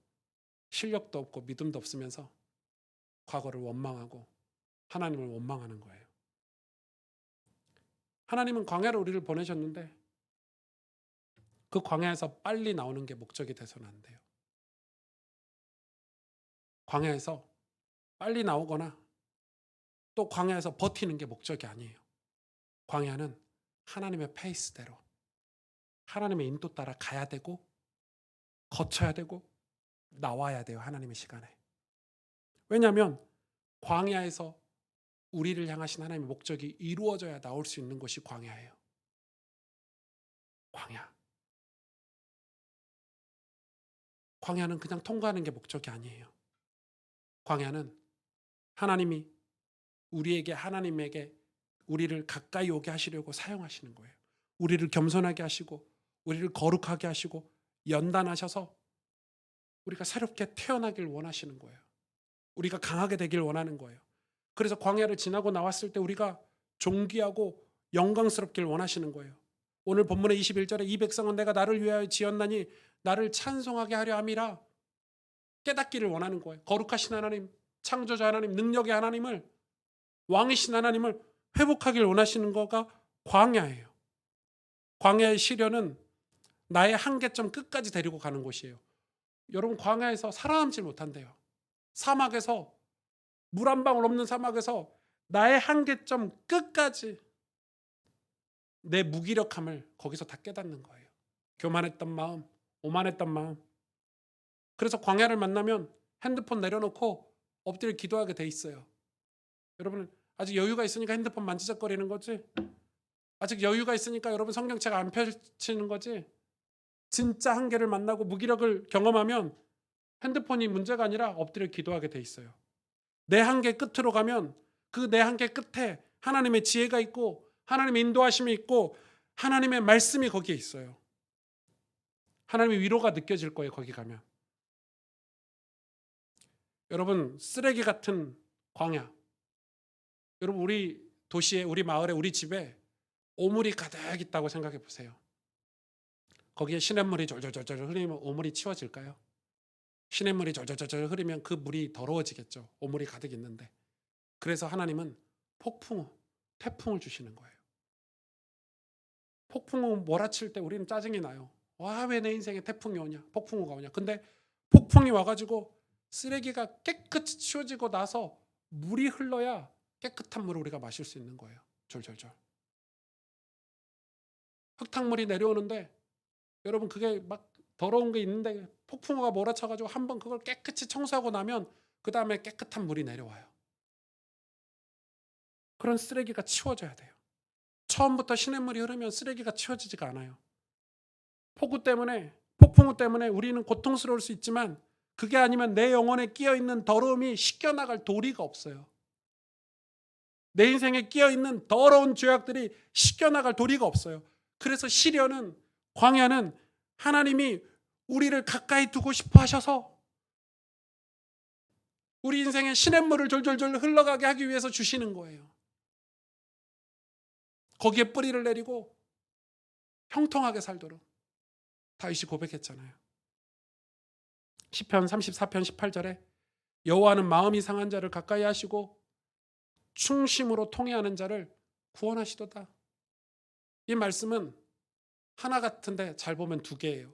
실력도 없고 믿음도 없으면서 과거를 원망하고 하나님을 원망하는 거예요. 하나님은 광야로 우리를 보내셨는데 그 광야에서 빨리 나오는 게 목적이 돼서는 안 돼요. 광야에서 빨리 나오거나 또 광야에서 버티는 게 목적이 아니에요. 광야는 하나님의 페이스대로, 하나님의 인도 따라 가야 되고 거쳐야 되고 나와야 돼요, 하나님의 시간에. 왜냐하면 광야에서 우리를 향하신 하나님의 목적이 이루어져야 나올 수 있는 곳이 광야예요. 광야는 그냥 통과하는 게 목적이 아니에요. 광야는 하나님이 하나님에게 우리를 가까이 오게 하시려고 사용하시는 거예요. 우리를 겸손하게 하시고 우리를 거룩하게 하시고 연단하셔서 우리가 새롭게 태어나길 원하시는 거예요. 우리가 강하게 되길 원하는 거예요. 그래서 광야를 지나고 나왔을 때 우리가 존귀하고 영광스럽길 원하시는 거예요. 오늘 본문의 21절에 이 백성은 내가 나를 위하여 지었나니 나를 찬송하게 하려 함이라 깨닫기를 원하는 거예요. 거룩하신 하나님, 창조자 하나님, 능력의 하나님을, 왕이신 하나님을 회복하길 원하시는 거가 광야예요. 광야의 시련은 나의 한계점 끝까지 데리고 가는 곳이에요. 여러분, 광야에서 살아남질 못한대요. 사막에서, 물 한 방울 없는 사막에서 나의 한계점 끝까지 내 무기력함을 거기서 다 깨닫는 거예요. 교만했던 마음, 오만했던 마음. 그래서 광야를 만나면 핸드폰 내려놓고 엎드려 기도하게 돼 있어요. 여러분, 아직 여유가 있으니까 핸드폰 만지작거리는 거지? 아직 여유가 있으니까 여러분 성경책 안 펼치는 거지? 진짜 한계를 만나고 무기력을 경험하면 핸드폰이 문제가 아니라 엎드려 기도하게 돼 있어요. 내 한계 끝으로 가면 그 내 한계 끝에 하나님의 지혜가 있고 하나님의 인도하심이 있고 하나님의 말씀이 거기에 있어요. 하나님의 위로가 느껴질 거예요. 거기 가면. 여러분, 쓰레기 같은 광야. 여러분, 우리 도시에, 우리 마을에, 우리 집에 오물이 가득 있다고 생각해 보세요. 거기에 시냇물이 졸졸졸졸 흐르면 오물이 치워질까요? 시냇물이 졸졸졸졸 흐르면 그 물이 더러워지겠죠. 오물이 가득 있는데. 그래서 하나님은 폭풍우, 태풍을 주시는 거예요. 폭풍우 몰아칠 때 우리는 짜증이 나요. 와, 왜 내 인생에 태풍이 오냐, 폭풍우가 오냐. 근데 폭풍이 와가지고 쓰레기가 깨끗이 치워지고 나서 물이 흘러야 깨끗한 물을 우리가 마실 수 있는 거예요. 졸졸졸. 흙탕물이 내려오는데 여러분, 그게 막 더러운 게 있는데 폭풍우가 몰아쳐가지고 한번 그걸 깨끗이 청소하고 나면 그 다음에 깨끗한 물이 내려와요. 그런 쓰레기가 치워져야 돼요. 처음부터 시냇물이 흐르면 쓰레기가 치워지지가 않아요. 폭우 때문에, 폭풍우 때문에 우리는 고통스러울 수 있지만 그게 아니면 내 영혼에 끼어있는 더러움이 씻겨나갈 도리가 없어요. 내 인생에 끼어있는 더러운 죄악들이 씻겨나갈 도리가 없어요. 그래서 시련은, 광야는 하나님이 우리를 가까이 두고 싶어 하셔서 우리 인생에 시냇물을 졸졸졸 흘러가게 하기 위해서 주시는 거예요. 거기에 뿌리를 내리고 형통하게 살도록 다윗이 고백했잖아요. 시편 34편 18절에 여호와는 마음이 상한 자를 가까이 하시고 충심으로 통회하는 자를 구원하시도다. 이 말씀은 하나 같은데 잘 보면 두 개예요.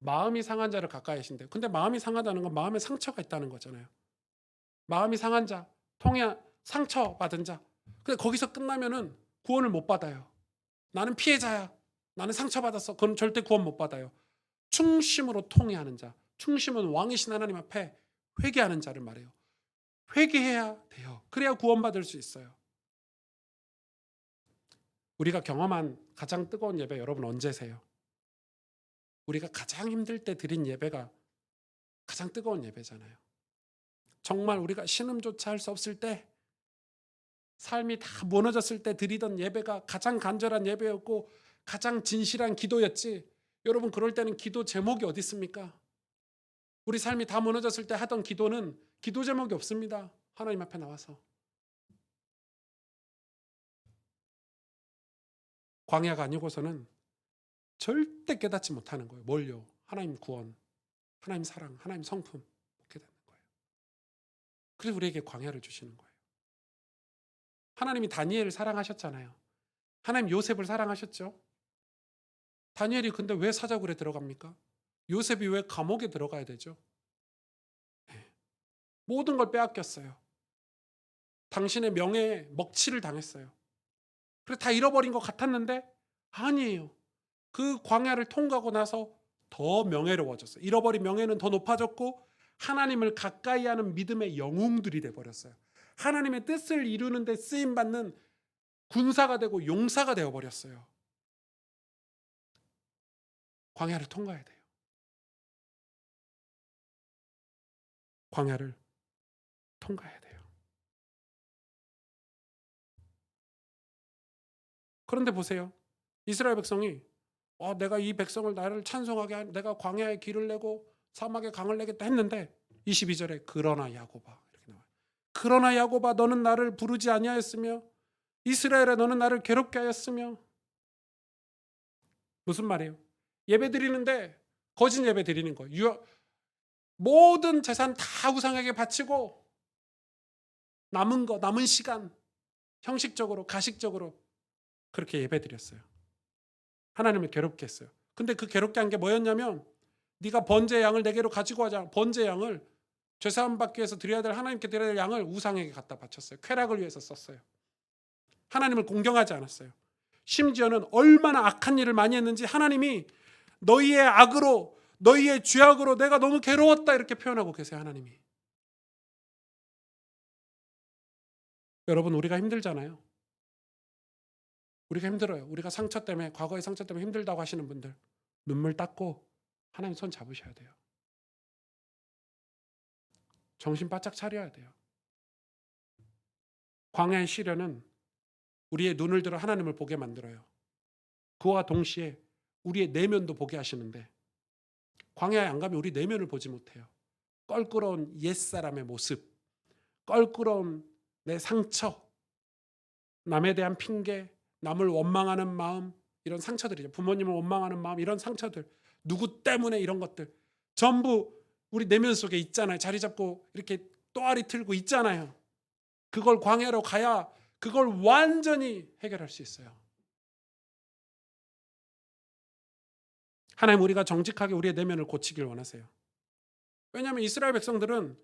마음이 상한 자를 가까이 하신대요. 근데 마음이 상하다는 건 마음에 상처가 있다는 거잖아요. 마음이 상한 자, 상처받은 자. 근데 거기서 끝나면은 구원을 못 받아요. 나는 피해자야. 나는 상처받았어. 그건 절대 구원 못 받아요. 충심으로 통회하는 자. 충심은 왕이신 하나님 앞에 회개하는 자를 말해요. 회개해야 돼요. 그래야 구원받을 수 있어요. 우리가 경험한 가장 뜨거운 예배, 여러분 언제세요? 우리가 가장 힘들 때 드린 예배가 가장 뜨거운 예배잖아요. 정말 우리가 신음조차 할 수 없을 때, 삶이 다 무너졌을 때 드리던 예배가 가장 간절한 예배였고 가장 진실한 기도였지. 여러분, 그럴 때는 기도 제목이 어디 있습니까? 우리 삶이 다 무너졌을 때 하던 기도는 기도 제목이 없습니다. 하나님 앞에 나와서. 광야가 아니고서는 절대 깨닫지 못하는 거예요. 뭘요? 하나님 구원, 하나님 사랑, 하나님 성품 못 깨닫는 거예요. 그래서 우리에게 광야를 주시는 거예요. 하나님이 다니엘을 사랑하셨잖아요. 하나님 요셉을 사랑하셨죠. 다니엘이 근데 왜 사자굴에 들어갑니까? 요셉이 왜 감옥에 들어가야 되죠? 모든 걸 빼앗겼어요. 당신의 명예에 먹칠을 당했어요. 그래서 다 잃어버린 것 같았는데 아니에요. 그 광야를 통과하고 나서 더 명예로워졌어요. 잃어버린 명예는 더 높아졌고 하나님을 가까이 하는 믿음의 영웅들이 돼버렸어요. 하나님의 뜻을 이루는 데 쓰임받는 군사가 되고 용사가 되어버렸어요. 광야를 통과해야 돼요. 광야를 통과해야 돼요. 그런데 보세요. 이스라엘 백성이 내가 이 백성을 나를 찬송하게 내가 광야에 길을 내고 사막에 강을 내겠다 했는데 22절에 그러나 야곱아 이렇게 나와요. 그러나 야곱아 너는 나를 부르지 아니하였으며 이스라엘아 너는 나를 괴롭게 하였으며 무슨 말이에요? 예배 드리는데 거짓 예배 드리는 거예요. 모든 재산 다 우상에게 바치고 남은 시간 형식적으로 가식적으로 그렇게 예배 드렸어요. 하나님을 괴롭게 했어요. 근데 그 괴롭게 한 게 뭐였냐면 네가 번제 양을 내게로 가지고 와자. 번제 양을 죄사함 받기 위해서 드려야 될 하나님께 드려야 될 양을 우상에게 갖다 바쳤어요. 쾌락을 위해서 썼어요. 하나님을 공경하지 않았어요. 심지어는 얼마나 악한 일을 많이 했는지 하나님이 너희의 악으로 너희의 죄악으로 내가 너무 괴로웠다 이렇게 표현하고 계세요. 하나님이. 여러분 우리가 힘들잖아요. 우리가 힘들어요. 우리가 상처 때문에 과거의 상처 때문에 힘들다고 하시는 분들 눈물 닦고 하나님 손 잡으셔야 돼요. 정신 바짝 차려야 돼요. 광야의 시련은 우리의 눈을 들어 하나님을 보게 만들어요. 그와 동시에 우리의 내면도 보게 하시는데 광야에 안 가면 우리 내면을 보지 못해요. 껄끄러운 옛사람의 모습, 껄끄러운 내 상처, 남에 대한 핑계, 남을 원망하는 마음, 이런 상처들이죠. 부모님을 원망하는 마음, 이런 상처들, 누구 때문에 이런 것들 전부 우리 내면 속에 있잖아요. 자리 잡고 이렇게 또아리 틀고 있잖아요. 그걸 광야로 가야 그걸 완전히 해결할 수 있어요. 하나님 우리가 정직하게 우리의 내면을 고치길 원하세요. 왜냐하면 이스라엘 백성들은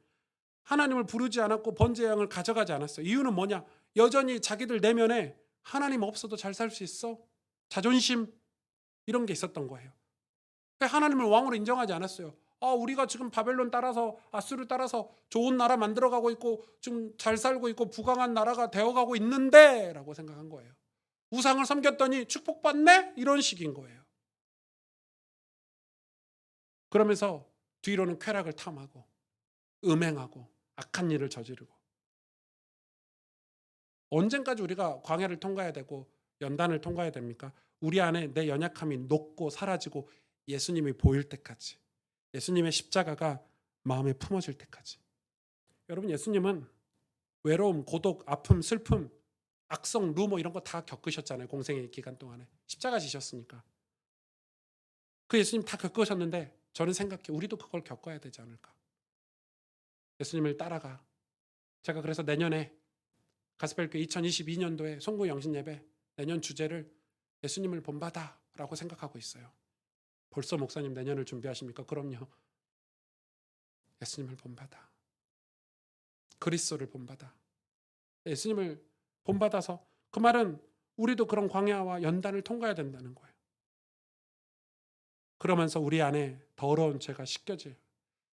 하나님을 부르지 않았고 번제 양을 가져가지 않았어요. 이유는 뭐냐? 여전히 자기들 내면에 하나님 없어도 잘 살 수 있어? 자존심 이런 게 있었던 거예요. 하나님을 왕으로 인정하지 않았어요. 우리가 지금 바벨론 따라서 아수르 따라서 좋은 나라 만들어가고 있고 지금 잘 살고 있고 부강한 나라가 되어가고 있는데 라고 생각한 거예요. 우상을 섬겼더니 축복받네? 이런 식인 거예요. 그러면서 뒤로는 쾌락을 탐하고 음행하고 악한 일을 저지르고 언젠까지 우리가 광야를 통과해야 되고 연단을 통과해야 됩니까? 우리 안에 내 연약함이 녹고 사라지고 예수님이 보일 때까지, 예수님의 십자가가 마음에 품어질 때까지. 여러분 예수님은 외로움, 고독, 아픔, 슬픔, 악성, 루머 이런 거 다 겪으셨잖아요. 공생의 기간 동안에. 십자가 지셨으니까. 그 예수님 다 겪으셨는데 저는 생각해 우리도 그걸 겪어야 되지 않을까. 예수님을 따라가. 제가 그래서 내년에 가스펠교 2022년도에 송구 영신 예배 내년 주제를 예수님을 본받아라고 생각하고 있어요. 벌써 목사님 내년을 준비하십니까? 그럼요. 예수님을 본받아. 그리스도를 본받아. 예수님을 본받아서 그 말은 우리도 그런 광야와 연단을 통과해야 된다는 거예요. 그러면서 우리 안에 더러운 죄가 씻겨져요.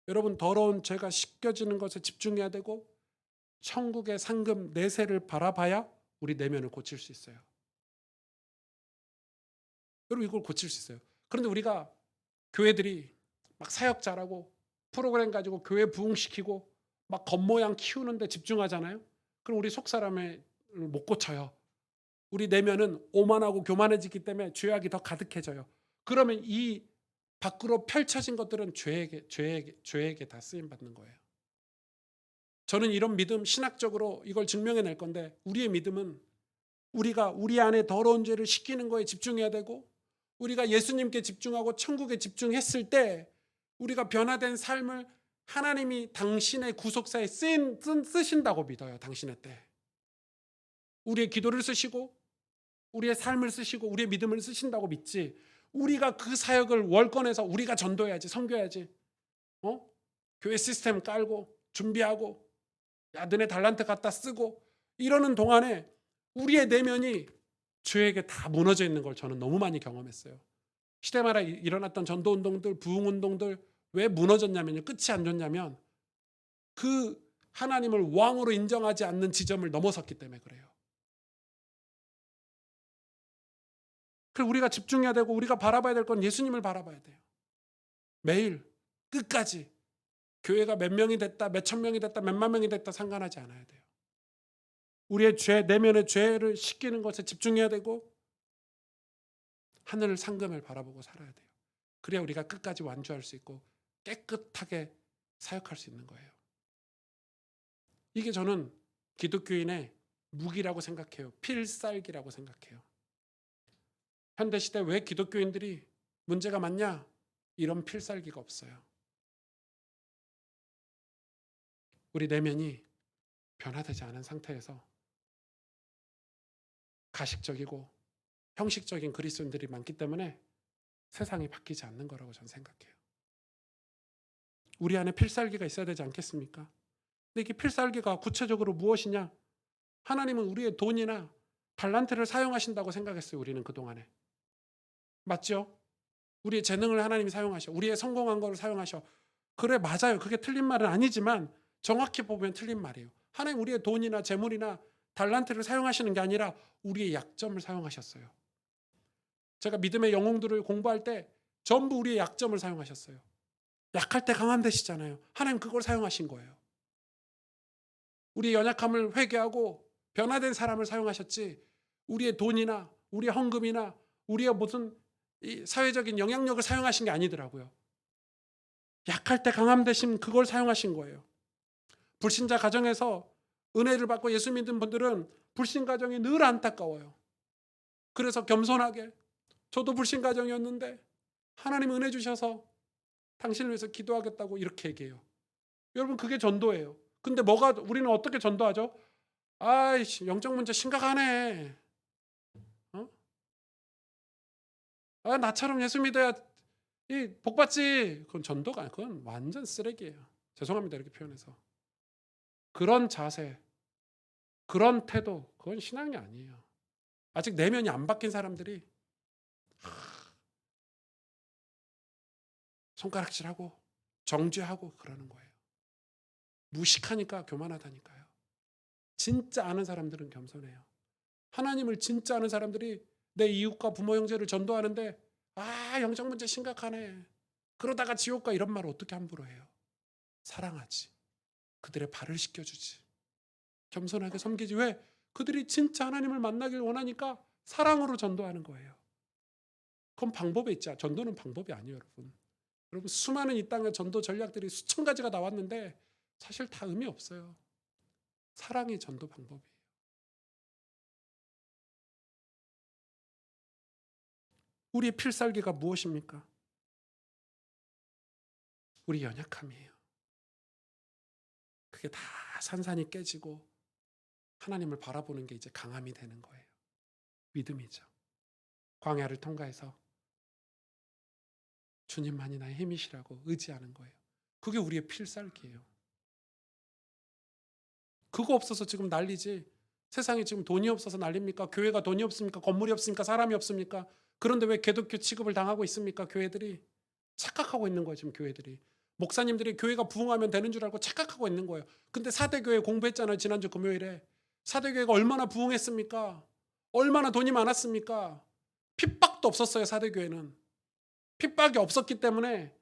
여러분 더러운 죄가 씻겨지는 것에 집중해야 되고 천국의 상금 내세를 바라봐야 우리 내면을 고칠 수 있어요. 여러분 이걸 고칠 수 있어요. 그런데 우리가 교회들이 막 사역 잘하고 프로그램 가지고 교회 부흥시키고 막 겉모양 키우는데 집중하잖아요. 그럼 우리 속 사람을 못 고쳐요. 우리 내면은 오만하고 교만해지기 때문에 죄악이 더 가득해져요. 그러면 이 밖으로 펼쳐진 것들은 죄에게 다 쓰임 받는 거예요. 저는 이런 믿음 신학적으로 이걸 증명해낼 건데 우리의 믿음은 우리가 우리 안에 더러운 죄를 씻기는 거에 집중해야 되고 우리가 예수님께 집중하고 천국에 집중했을 때 우리가 변화된 삶을 하나님이 당신의 구속사에 쓰신다고 믿어요. 당신의 때. 우리의 기도를 쓰시고 우리의 삶을 쓰시고 우리의 믿음을 쓰신다고 믿지. 우리가 그 사역을 월권해서 우리가 전도해야지 섬겨야지. 교회 시스템 깔고 준비하고 야 너네 달란트 갖다 쓰고 이러는 동안에 우리의 내면이 죄에게 다 무너져 있는 걸 저는 너무 많이 경험했어요. 시대마다 일어났던 전도운동들 부흥운동들 왜 무너졌냐면요. 끝이 안 좋냐면 그 하나님을 왕으로 인정하지 않는 지점을 넘어섰기 때문에 그래요. 그래서 우리가 집중해야 되고 우리가 바라봐야 될 건 예수님을 바라봐야 돼요. 매일 끝까지 교회가 몇 명이 됐다 몇 천 명이 됐다 몇만 명이 됐다 상관하지 않아야 돼요. 우리의 죄 내면의 죄를 씻기는 것에 집중해야 되고 하늘 상금을 바라보고 살아야 돼요. 그래야 우리가 끝까지 완주할 수 있고 깨끗하게 사역할 수 있는 거예요. 이게 저는 기독교인의 무기라고 생각해요. 필살기라고 생각해요. 현대시대 왜 기독교인들이 문제가 많냐? 이런 필살기가 없어요. 우리 내면이 변화되지 않은 상태에서 가식적이고 형식적인 그리스도인들이 많기 때문에 세상이 바뀌지 않는 거라고 저는 생각해요. 우리 안에 필살기가 있어야 되지 않겠습니까? 근데 이게 필살기가 구체적으로 무엇이냐? 하나님은 우리의 돈이나 달란트를 사용하신다고 생각했어요. 우리는 그동안에. 맞죠? 우리의 재능을 하나님이 사용하셔. 우리의 성공한 거를 사용하셔. 그래, 맞아요. 그게 틀린 말은 아니지만 정확히 보면 틀린 말이에요. 하나님 우리의 돈이나 재물이나 달란트를 사용하시는 게 아니라 우리의 약점을 사용하셨어요. 제가 믿음의 영웅들을 공부할 때 전부 우리의 약점을 사용하셨어요. 약할 때 강한 되시잖아요. 하나님 그걸 사용하신 거예요. 우리의 연약함을 회개하고 변화된 사람을 사용하셨지 우리의 돈이나 우리의 헌금이나 우리의 무슨 이 사회적인 영향력을 사용하신 게 아니더라고요. 약할 때 강함 되신 그걸 사용하신 거예요. 불신자 가정에서 은혜를 받고 예수 믿는 분들은 불신 가정이 늘 안타까워요. 그래서 겸손하게 저도 불신 가정이었는데 하나님 은혜 주셔서 당신을 위해서 기도하겠다고 이렇게 얘기해요. 여러분 그게 전도예요. 근데 우리는 어떻게 전도하죠? 아이씨 영적 문제 심각하네. 어? 아 나처럼 예수 믿어야 이 복받지. 그건 전도가 아니에요. 그건 완전 쓰레기예요. 죄송합니다 이렇게 표현해서. 그런 자세, 그런 태도, 그건 신앙이 아니에요. 아직 내면이 안 바뀐 사람들이 손가락질하고 정죄하고 그러는 거예요. 무식하니까 교만하다니까요. 진짜 아는 사람들은 겸손해요. 하나님을 진짜 아는 사람들이 내 이웃과 부모 형제를 전도하는데 영적 문제 심각하네. 그러다가 지옥 가 이런 말 어떻게 함부로 해요. 사랑하지. 그들의 발을 씻겨주지. 겸손하게 섬기지. 왜? 그들이 진짜 하나님을 만나길 원하니까 사랑으로 전도하는 거예요. 그건 방법에 있지. 전도는 방법이 아니에요, 여러분. 여러분 수많은 이 땅의 전도 전략들이 수천 가지가 나왔는데 사실 다 의미 없어요. 사랑이 전도 방법이에요. 우리의 필살기가 무엇입니까? 우리 연약함이에요. 그게 다 산산이 깨지고 하나님을 바라보는 게 이제 강함이 되는 거예요. 믿음이죠. 광야를 통과해서 주님만이 나의 힘이시라고 의지하는 거예요. 그게 우리의 필살기예요. 그거 없어서 지금 난리지. 세상에 지금 돈이 없어서 난립니까? 교회가 돈이 없습니까? 건물이 없습니까? 사람이 없습니까? 그런데 왜 기독교 취급을 당하고 있습니까? 교회들이 착각하고 있는 거예요. 지금 교회들이. 목사님들이 교회가 부흥하면 되는 줄 알고 착각하고 있는 거예요. 근데 사대교회 공부했잖아요. 지난주 금요일에. 사대교회가 얼마나 부흥했습니까? 얼마나 돈이 많았습니까? 핍박도 없었어요. 사대교회는. 핍박이 없었기 때문에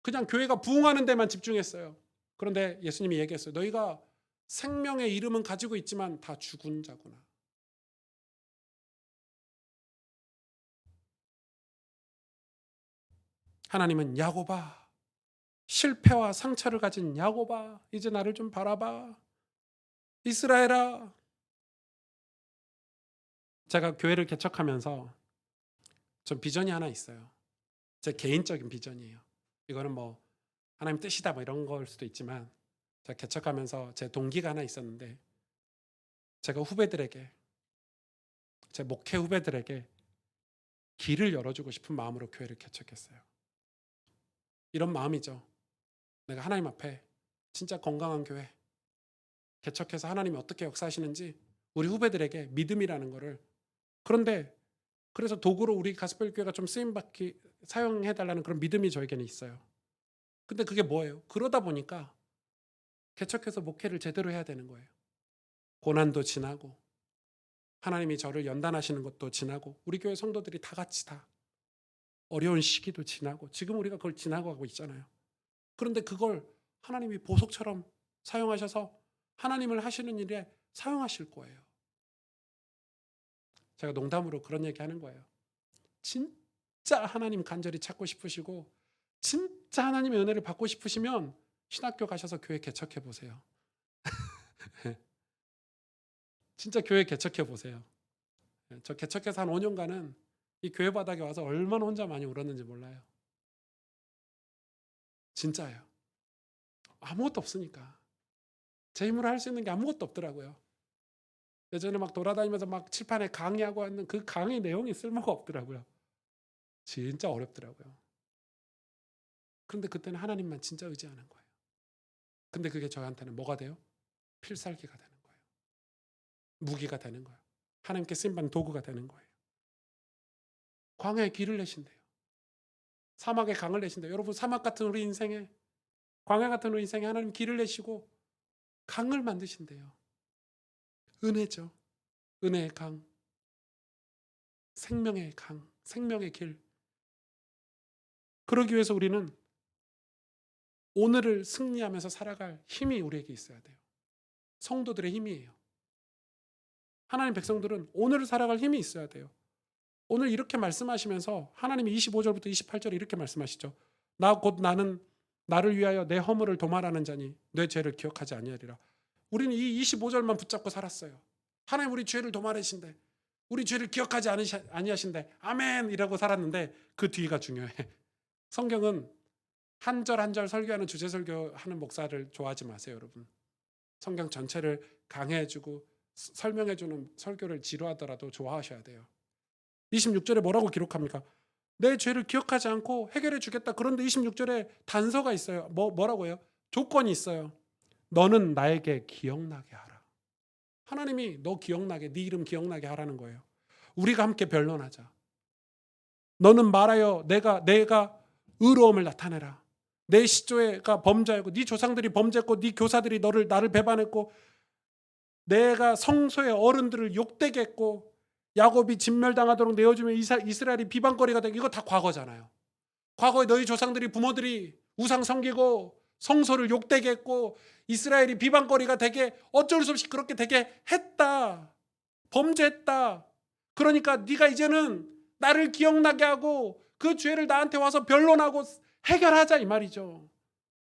그냥 교회가 부흥하는 데만 집중했어요. 그런데 예수님이 얘기했어요. 너희가 생명의 이름은 가지고 있지만 다 죽은 자구나. 하나님은 야곱아, 실패와 상처를 가진 야곱아, 이제 나를 좀 바라봐. 이스라엘아. 제가 교회를 개척하면서 좀 비전이 하나 있어요. 제 개인적인 비전이에요. 이거는 뭐 하나님 뜻이다 뭐 이런 걸 수도 있지만 제가 개척하면서 제 동기가 하나 있었는데 제가 후배들에게 제 목회 후배들에게 길을 열어주고 싶은 마음으로 교회를 개척했어요. 이런 마음이죠. 내가 하나님 앞에 진짜 건강한 교회 개척해서 하나님이 어떻게 역사하시는지 우리 후배들에게 믿음이라는 거를 그런데 그래서 도구로 우리 가스펠 교회가 좀 쓰임받기 사용해달라는 그런 믿음이 저에게는 있어요. 근데 그게 뭐예요? 그러다 보니까 개척해서 목회를 제대로 해야 되는 거예요. 고난도 지나고 하나님이 저를 연단하시는 것도 지나고 우리 교회 성도들이 다 같이 다 어려운 시기도 지나고 지금 우리가 그걸 지나가고 있잖아요. 그런데 그걸 하나님이 보석처럼 사용하셔서 하나님을 하시는 일에 사용하실 거예요. 제가 농담으로 그런 얘기 하는 거예요. 진짜 하나님 간절히 찾고 싶으시고 진짜 하나님의 은혜를 받고 싶으시면 신학교 가셔서 교회 개척해 보세요. 진짜 교회 개척해 보세요. 저 개척해서 한 5년간은 이 교회 바닥에 와서 얼마나 혼자 많이 울었는지 몰라요. 진짜예요. 아무것도 없으니까. 제 힘으로 할 수 있는 게 아무것도 없더라고요. 예전에 막 돌아다니면서 막 칠판에 강의하고 하는 그 강의 내용이 쓸모가 없더라고요. 진짜 어렵더라고요. 그런데 그때는 하나님만 진짜 의지하는 거예요. 근데 그게 저한테는 뭐가 돼요? 필살기가 되는 거예요. 무기가 되는 거예요. 하나님께 쓰임받는 도구가 되는 거예요. 광야에 길을 내신대요. 사막에 강을 내신대요. 여러분, 사막 같은 우리 인생에, 광야 같은 우리 인생에 하나님 길을 내시고 강을 만드신대요. 은혜죠. 은혜의 강, 생명의 강, 생명의 길. 그러기 위해서 우리는 오늘을 승리하면서 살아갈 힘이 우리에게 있어야 돼요. 성도들의 힘이에요. 하나님 백성들은 오늘을 살아갈 힘이 있어야 돼요. 오늘 이렇게 말씀하시면서 하나님이 25절부터 28절에 이렇게 말씀하시죠. 나는 나를 위하여 내 허물을 도말하는 자니 내 죄를 기억하지 아니하리라. 우리는 이 25절만 붙잡고 살았어요. 하나님 우리 죄를 도말하신대. 우리 죄를 기억하지 아니하신대. 아멘 이라고 살았는데 그 뒤가 중요해. 성경은 한 절 한 절 설교하는 주제 설교하는 목사를 좋아하지 마세요, 여러분. 성경 전체를 강해해주고 설명해주는 설교를 지루하더라도 좋아하셔야 돼요. 26절에 뭐라고 기록합니까? 내 죄를 기억하지 않고 해결해 주겠다. 그런데 26절에 단서가 있어요. 뭐라고요? 조건이 있어요. 너는 나에게 기억나게 하라. 하나님이 너 기억나게, 네 이름 기억나게 하라는 거예요. 우리가 함께 변론하자. 너는 말하여 내가 의로움을 나타내라. 내 시조가 범죄하고 네 조상들이 범죄했고 네 교사들이 나를 배반했고 내가 성소의 어른들을 욕되게 했고 야곱이 진멸당하도록 내어주면 이스라엘이 비방거리가 되고 이거 다 과거잖아요. 과거에 너희 조상들이 부모들이 우상 섬기고 성소를 욕되게 했고 이스라엘이 비방거리가 되게 어쩔 수 없이 그렇게 되게 했다. 범죄했다. 그러니까 네가 이제는 나를 기억나게 하고 그 죄를 나한테 와서 변론하고 해결하자 이 말이죠.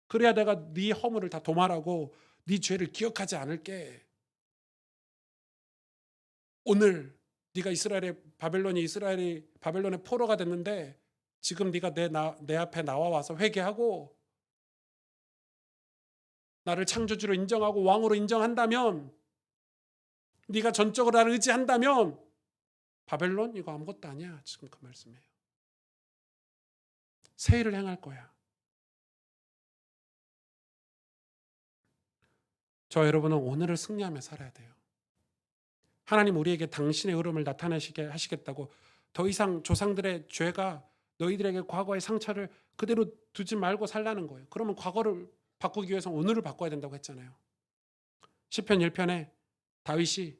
그래야 내가 네 허물을 다 도말하고 네 죄를 기억하지 않을게. 오늘 네가 이스라엘이 바벨론의 포로가 됐는데 지금 네가 내 앞에 나와 와서 회개하고 나를 창조주로 인정하고 왕으로 인정한다면 네가 전적으로 나를 의지한다면 바벨론 이거 아무것도 아니야. 지금 그 말씀이에요. 새 일을 행할 거야. 저 여러분은 오늘을 승리하며 살아야 돼요. 하나님 우리에게 당신의 의로움을 나타내시게 하시겠다고 더 이상 조상들의 죄가 너희들에게 과거의 상처를 그대로 두지 말고 살라는 거예요. 그러면 과거를 바꾸기 위해서 오늘을 바꿔야 된다고 했잖아요. 시편 1편에 다윗이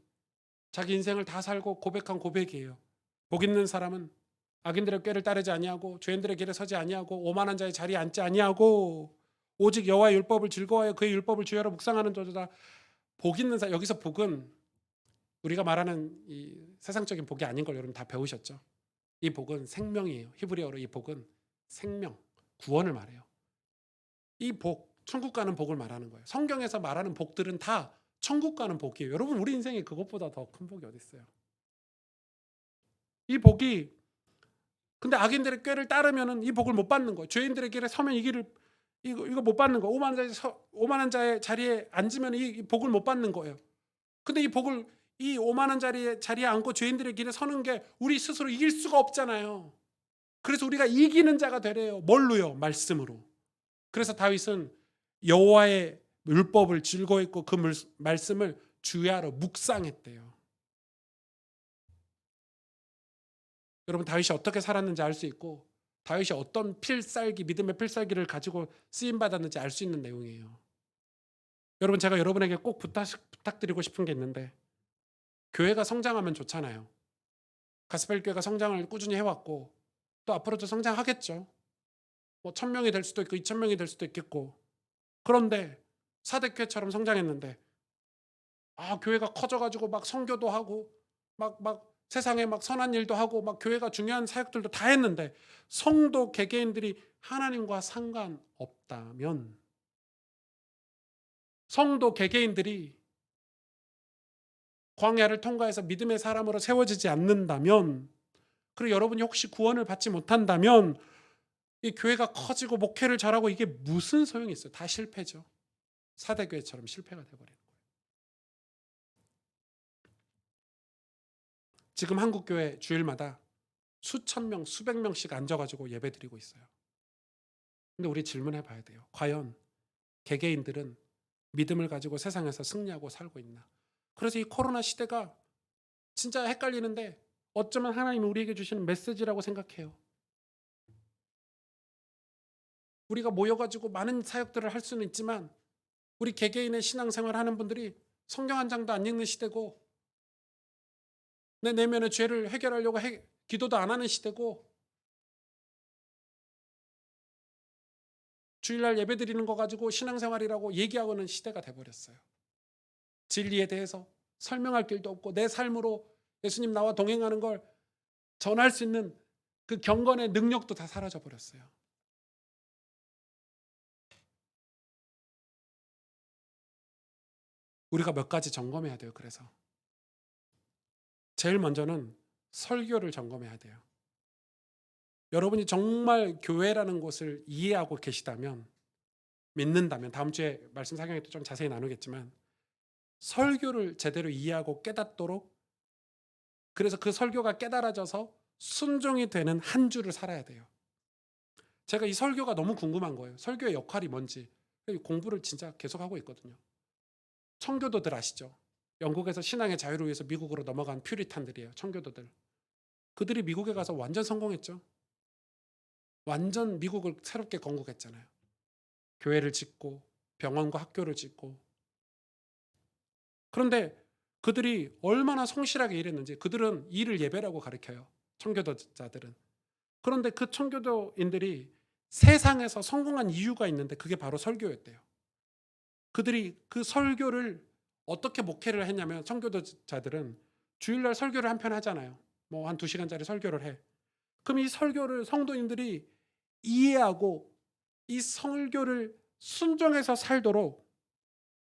자기 인생을 다 살고 고백한 고백이에요. 복 있는 사람은 악인들의 꾀를 따르지 아니하고 죄인들의 길에 서지 아니하고 오만한 자의 자리에 앉지 아니하고 오직 여호와의 율법을 즐거워하여 그의 율법을 주야로 묵상하는 자다. 복 있는 사람, 여기서 복은 우리가 말하는 이 세상적인 복이 아닌 걸 여러분 다 배우셨죠? 이 복은 생명이에요. 히브리어로 이 복은 생명, 구원을 말해요. 이 복, 천국 가는 복을 말하는 거예요. 성경에서 말하는 복들은 다 천국 가는 복이에요. 여러분 우리 인생에 그것보다 더 큰 복이 어디 있어요? 이 복이 근데 악인들의 꾀를 따르면은 이 복을 못 받는 거예요. 죄인들의 길에 서면 이거 못 받는 거예요. 오만한 자의 자리에 앉으면 이 복을 못 받는 거예요. 근데 이 오만한 자리에 앉고 죄인들의 길에 서는 게 우리 스스로 이길 수가 없잖아요. 그래서 우리가 이기는 자가 되래요. 뭘로요? 말씀으로. 그래서 다윗은 여호와의 율법을 즐거워했고 그 말씀을 주야로 묵상했대요. 여러분 다윗이 어떻게 살았는지 알 수 있고 다윗이 어떤 믿음의 필살기를 가지고 쓰임 받았는지 알 수 있는 내용이에요. 여러분 제가 여러분에게 꼭 부탁드리고 싶은 게 있는데 교회가 성장하면 좋잖아요. 가스펠 교회가 성장을 꾸준히 해왔고 또 앞으로도 성장하겠죠. 뭐 1,000명이 될 수도 있고 2,000명이 될 수도 있겠고 그런데 사대교회처럼 성장했는데 교회가 커져가지고 막 선교도 하고 막 세상에 막 선한 일도 하고 막 교회가 중요한 사역들도 다 했는데 성도 개개인들이 하나님과 상관없다면 성도 개개인들이 광야를 통과해서 믿음의 사람으로 세워지지 않는다면 그리고 여러분이 혹시 구원을 받지 못한다면 이 교회가 커지고 목회를 잘하고 이게 무슨 소용이 있어요? 다 실패죠. 사대교회처럼 실패가 돼버리는 거예요. 지금 한국교회 주일마다 수천 명, 수백 명씩 앉아가지고 예배드리고 있어요. 근데 우리 질문해 봐야 돼요. 과연 개개인들은 믿음을 가지고 세상에서 승리하고 살고 있나? 그래서 이 코로나 시대가 진짜 헷갈리는데 어쩌면 하나님이 우리에게 주시는 메시지라고 생각해요. 우리가 모여가지고 많은 사역들을 할 수는 있지만 우리 개개인의 신앙생활 하는 분들이 성경 한 장도 안 읽는 시대고 내 내면의 죄를 해결하려고 기도도 안 하는 시대고 주일날 예배드리는 거 가지고 신앙생활이라고 얘기하고는 시대가 돼버렸어요. 진리에 대해서 설명할 길도 없고 내 삶으로 예수님 나와 동행하는 걸 전할 수 있는 그 경건의 능력도 다 사라져 버렸어요. 우리가 몇 가지 점검해야 돼요. 그래서 제일 먼저는 설교를 점검해야 돼요. 여러분이 정말 교회라는 곳을 이해하고 계시다면, 믿는다면, 다음 주에 말씀 상영회 때 좀 자세히 나누겠지만 설교를 제대로 이해하고 깨닫도록, 그래서 그 설교가 깨달아져서 순종이 되는 한 주를 살아야 돼요. 제가 이 설교가 너무 궁금한 거예요. 설교의 역할이 뭔지. 공부를 진짜 계속하고 있거든요. 청교도들 아시죠? 영국에서 신앙의 자유를 위해서 미국으로 넘어간 퓨리탄들이에요. 청교도들. 그들이 미국에 가서 완전 성공했죠. 완전 미국을 새롭게 건국했잖아요. 교회를 짓고 병원과 학교를 짓고. 그런데 그들이 얼마나 성실하게 일했는지, 그들은 일을 예배라고 가르쳐요. 청교도자들은. 그런데 그 청교도인들이 세상에서 성공한 이유가 있는데 그게 바로 설교였대요. 그들이 그 설교를 어떻게 목회를 했냐면, 청교도자들은 주일날 설교를 한 편 하잖아요. 뭐 한 2시간짜리 설교를 해. 그럼 이 설교를 성도인들이 이해하고 이 설교를 순종해서 살도록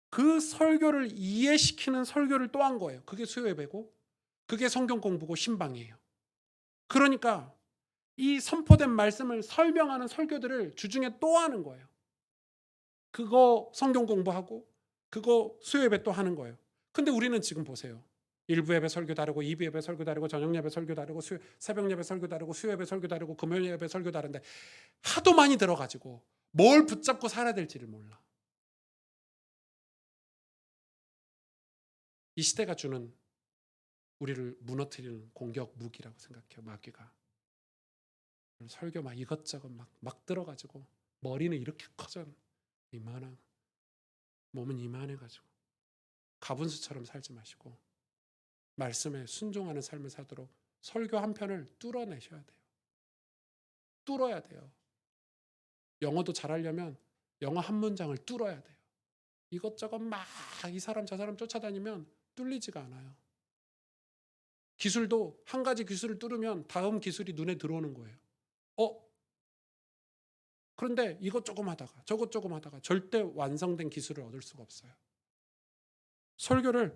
그 설교를 이해시키는 설교를 또 한 거예요. 그게 수요예배고 그게 성경 공부고 신방이에요. 그러니까 이 선포된 말씀을 설명하는 설교들을 주중에 또 하는 거예요. 그거 성경 공부하고 그거 수요예배 또 하는 거예요. 근데 우리는 지금 보세요. 1부 예배 설교 다르고 2부 예배 설교 다르고 저녁 예배 설교 다르고 새벽 예배 설교 다르고 수요 예배 설교 다르고 금요일 예배 설교 다른데 하도 많이 들어가지고 뭘 붙잡고 살아야 될지를 몰라. 이 시대가 주는 우리를 무너뜨리는 공격 무기라고 생각해요. 마귀가. 설교 막 이것저것 막 들어가지고 머리는 이렇게 커져, 이만한, 몸은 이만해가지고 가분수처럼 살지 마시고 말씀에 순종하는 삶을 살도록 설교 한 편을 뚫어내셔야 돼요. 뚫어야 돼요. 영어도 잘하려면 영어 한 문장을 뚫어야 돼요. 이것저것 막 이 사람 저 사람 쫓아다니면 뚫리지가 않아요. 기술도 한 가지 기술을 뚫으면 다음 기술이 눈에 들어오는 거예요. 그런데 이것 조금 하다가 저것 조금 하다가 절대 완성된 기술을 얻을 수가 없어요. 설교를,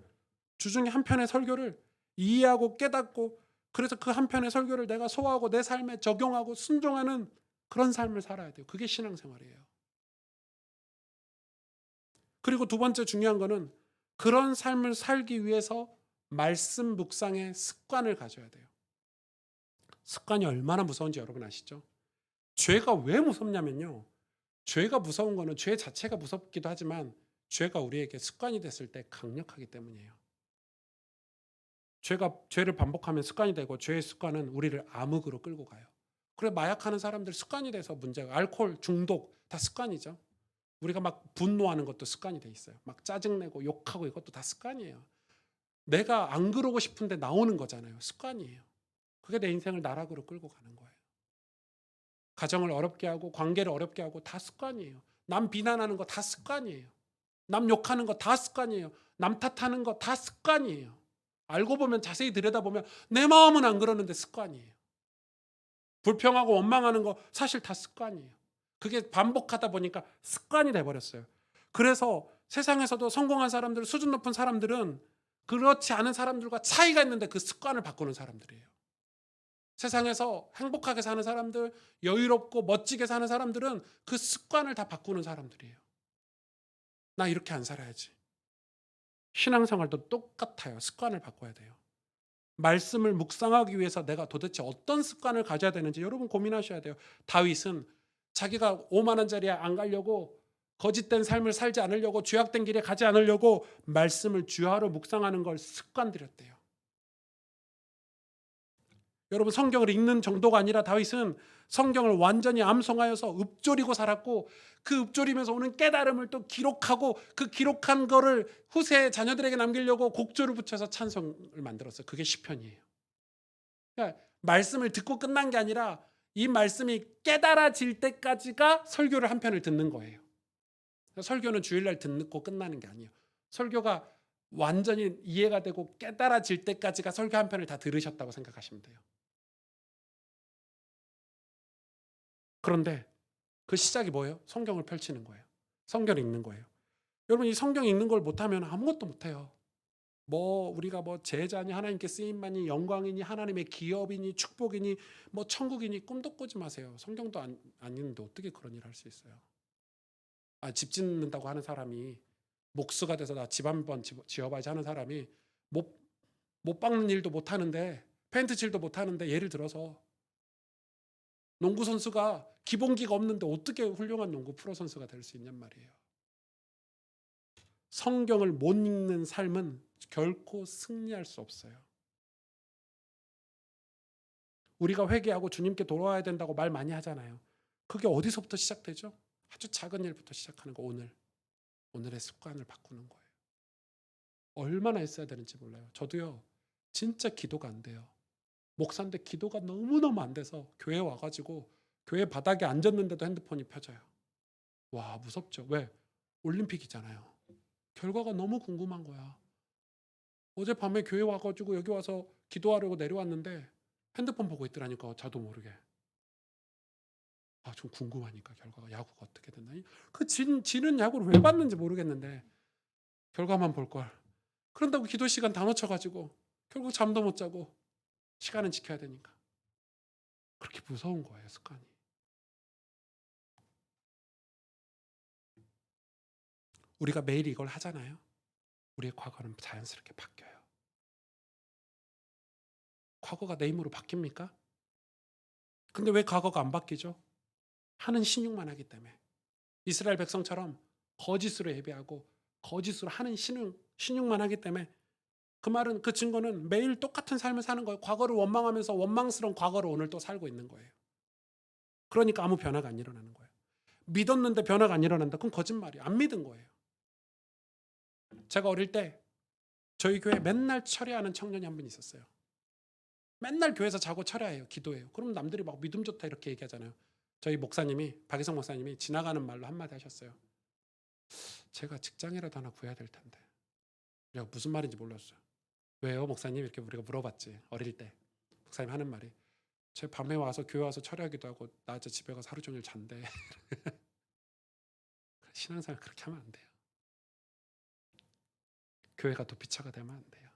주중에 한 편의 설교를 이해하고 깨닫고, 그래서 그 한 편의 설교를 내가 소화하고 내 삶에 적용하고 순종하는 그런 삶을 살아야 돼요. 그게 신앙생활이에요. 그리고 두 번째 중요한 거는 그런 삶을 살기 위해서 말씀 묵상의 습관을 가져야 돼요. 습관이 얼마나 무서운지 여러분 아시죠? 죄가 왜 무섭냐면요. 죄가 무서운 거는 죄 자체가 무섭기도 하지만 죄가 우리에게 습관이 됐을 때 강력하기 때문이에요. 죄를 반복하면 습관이 되고 죄의 습관은 우리를 암흑으로 끌고 가요. 그래 마약하는 사람들 습관이 돼서 문제가, 알코올 중독 다 습관이죠. 우리가 막 분노하는 것도 습관이 돼 있어요. 막 짜증내고 욕하고 이것도 다 습관이에요. 내가 안 그러고 싶은데 나오는 거잖아요. 습관이에요. 그게 내 인생을 나락으로 끌고 가는 거예요. 가정을 어렵게 하고 관계를 어렵게 하고 다 습관이에요. 남 비난하는 거 다 습관이에요. 남 욕하는 거 다 습관이에요. 남 탓하는 거 다 습관이에요. 알고 보면, 자세히 들여다보면 내 마음은 안 그러는데 습관이에요. 불평하고 원망하는 거 사실 다 습관이에요. 그게 반복하다 보니까 습관이 돼버렸어요. 그래서 세상에서도 성공한 사람들, 수준 높은 사람들은 그렇지 않은 사람들과 차이가 있는데 그 습관을 바꾸는 사람들이에요. 세상에서 행복하게 사는 사람들, 여유롭고 멋지게 사는 사람들은 그 습관을 다 바꾸는 사람들이에요. 나 이렇게 안 살아야지. 신앙생활도 똑같아요. 습관을 바꿔야 돼요. 말씀을 묵상하기 위해서 내가 도대체 어떤 습관을 가져야 되는지 여러분 고민하셔야 돼요. 다윗은 자기가 5만 원짜리 안 가려고 거짓된 삶을 살지 않으려고 죄악된 길에 가지 않으려고 말씀을 주하로 묵상하는 걸 습관 들였대요. 여러분 성경을 읽는 정도가 아니라 다윗은 성경을 완전히 암송하여서 읊조리고 살았고 그 읊조리면서 오는 깨달음을 또 기록하고 그 기록한 거를 후세 자녀들에게 남기려고 곡조를 붙여서 찬송을 만들었어요. 그게 시편이에요. 그러니까 말씀을 듣고 끝난 게 아니라 이 말씀이 깨달아질 때까지가 설교를 한 편을 듣는 거예요. 설교는 주일날 듣고 끝나는 게 아니에요. 설교가 완전히 이해가 되고 깨달아질 때까지가 설교 한 편을 다 들으셨다고 생각하시면 돼요. 그런데 그 시작이 뭐예요? 성경을 펼치는 거예요. 성경을 읽는 거예요. 여러분 이 성경 읽는 걸 못하면 아무것도 못해요. 뭐 우리가 뭐 제자니 하나님께 쓰임만이 영광이니 하나님의 기업이니 축복이니 뭐 천국이니 꿈도 꾸지 마세요. 성경도 안 읽는데 어떻게 그런 일을 할 수 있어요? 집 짓는다고 하는 사람이 목수가 돼서 나 집 한번 지어봐야지 하는 사람이 못 박는 일도 못 하는데 페인트 칠도 못 하는데 예를 들어서 농구 선수가 기본기가 없는데 어떻게 훌륭한 농구 프로 선수가 될 수 있냔 말이에요. 성경을 못 읽는 삶은 결코 승리할 수 없어요. 우리가 회개하고 주님께 돌아와야 된다고 말 많이 하잖아요. 그게 어디서부터 시작되죠? 아주 작은 일부터 시작하는 거. 오늘의 습관을 바꾸는 거예요. 얼마나 했어야 되는지 몰라요. 저도요. 진짜 기도가 안 돼요. 목사인데 기도가 너무너무 안 돼서 교회 와가지고 교회 바닥에 앉았는데도 핸드폰이 펴져요. 와 무섭죠. 왜? 올림픽이잖아요. 결과가 너무 궁금한 거야. 어젯밤에 교회 와가지고 여기 와서 기도하려고 내려왔는데 핸드폰 보고 있더라니까 저도 모르게. 좀 궁금하니까 결과가 야구가 어떻게 됐나. 지는 야구를 왜 봤는지 모르겠는데 결과만 볼 걸. 그런다고 기도 시간 다 놓쳐가지고 결국 잠도 못 자고 시간은 지켜야 되니까. 그렇게 무서운 거예요 습관이. 우리가 매일 이걸 하잖아요. 우리의 과거는 자연스럽게 바뀌어요. 과거가 내 힘으로 바뀝니까? 근데 왜 과거가 안 바뀌죠? 하는 신용만 하기 때문에. 이스라엘 백성처럼 거짓으로 예배하고 거짓으로 하는 신용만 하기 때문에 그 말은 그 증거는 매일 똑같은 삶을 사는 거예요. 과거를 원망하면서 원망스러운 과거를 오늘 또 살고 있는 거예요. 그러니까 아무 변화가 안 일어나는 거예요. 믿었는데 변화가 안 일어난다. 그건 거짓말이에요. 안 믿은 거예요. 제가 어릴 때 저희 교회 맨날 철야하는 청년이 한 분 있었어요. 맨날 교회에서 자고 철야해요. 기도해요. 그럼 남들이 막 믿음 좋다 이렇게 얘기하잖아요. 저희 목사님이 박희성 목사님이 지나가는 말로 한마디 하셨어요. 제가 직장이라도 하나 구해야 될 텐데. 내가 무슨 말인지 몰랐어요. 왜요 목사님? 이렇게 우리가 물어봤지. 어릴 때. 목사님 하는 말이 제 밤에 와서 교회 와서 철야하기도 하고 낮에 집에 가서 하루 종일 잔대. 신앙생활 그렇게 하면 안 돼요. 교회가 도피처가 되면 안 돼요.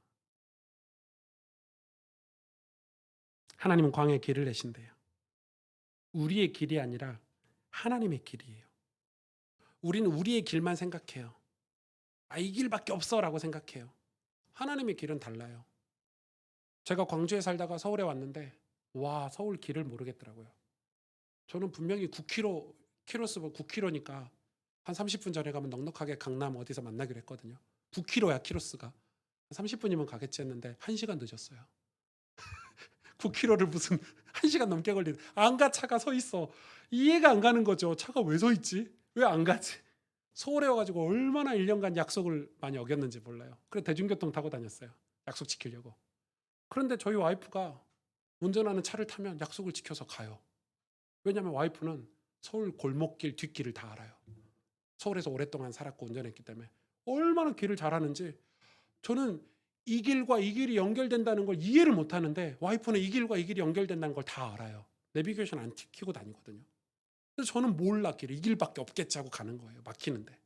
하나님은 광야에 길을 내신대요. 우리의 길이 아니라 하나님의 길이에요. 우리는 우리의 길만 생각해요. 이 길밖에 없어라고 생각해요. 하나님의 길은 달라요. 제가 광주에 살다가 서울에 왔는데 와 서울 길을 모르겠더라고요. 저는 분명히 9km 키로수 9km니까 한 30분 전에 가면 넉넉하게 강남 어디서 만나기로 했거든요. 9km야 키로수가. 30분이면 가겠지 했는데 1시간 늦었어요. 9km를 무슨 1시간 넘게 걸리는 안 가 차가 서 있어. 이해가 안 가는 거죠. 차가 왜 서 있지? 왜 안 가지? 서울에 와가지고 얼마나 1년간 약속을 많이 어겼는지 몰라요. 그래 대중교통 타고 다녔어요. 약속 지키려고. 그런데 저희 와이프가 운전하는 차를 타면 약속을 지켜서 가요. 왜냐하면 와이프는 서울 골목길 뒷길을 다 알아요. 서울에서 오랫동안 살았고 운전했기 때문에 얼마나 길을 잘하는지 저는 이 길과 이 길이 연결된다는 걸 이해를 못하는데 와이프는 이 길과 이 길이 연결된다는 걸 다 알아요. 내비게이션 안 켜고 다니거든요. 그래서 저는 몰라 길을 이 길밖에 없겠지 하고 가는 거예요. 막히는데.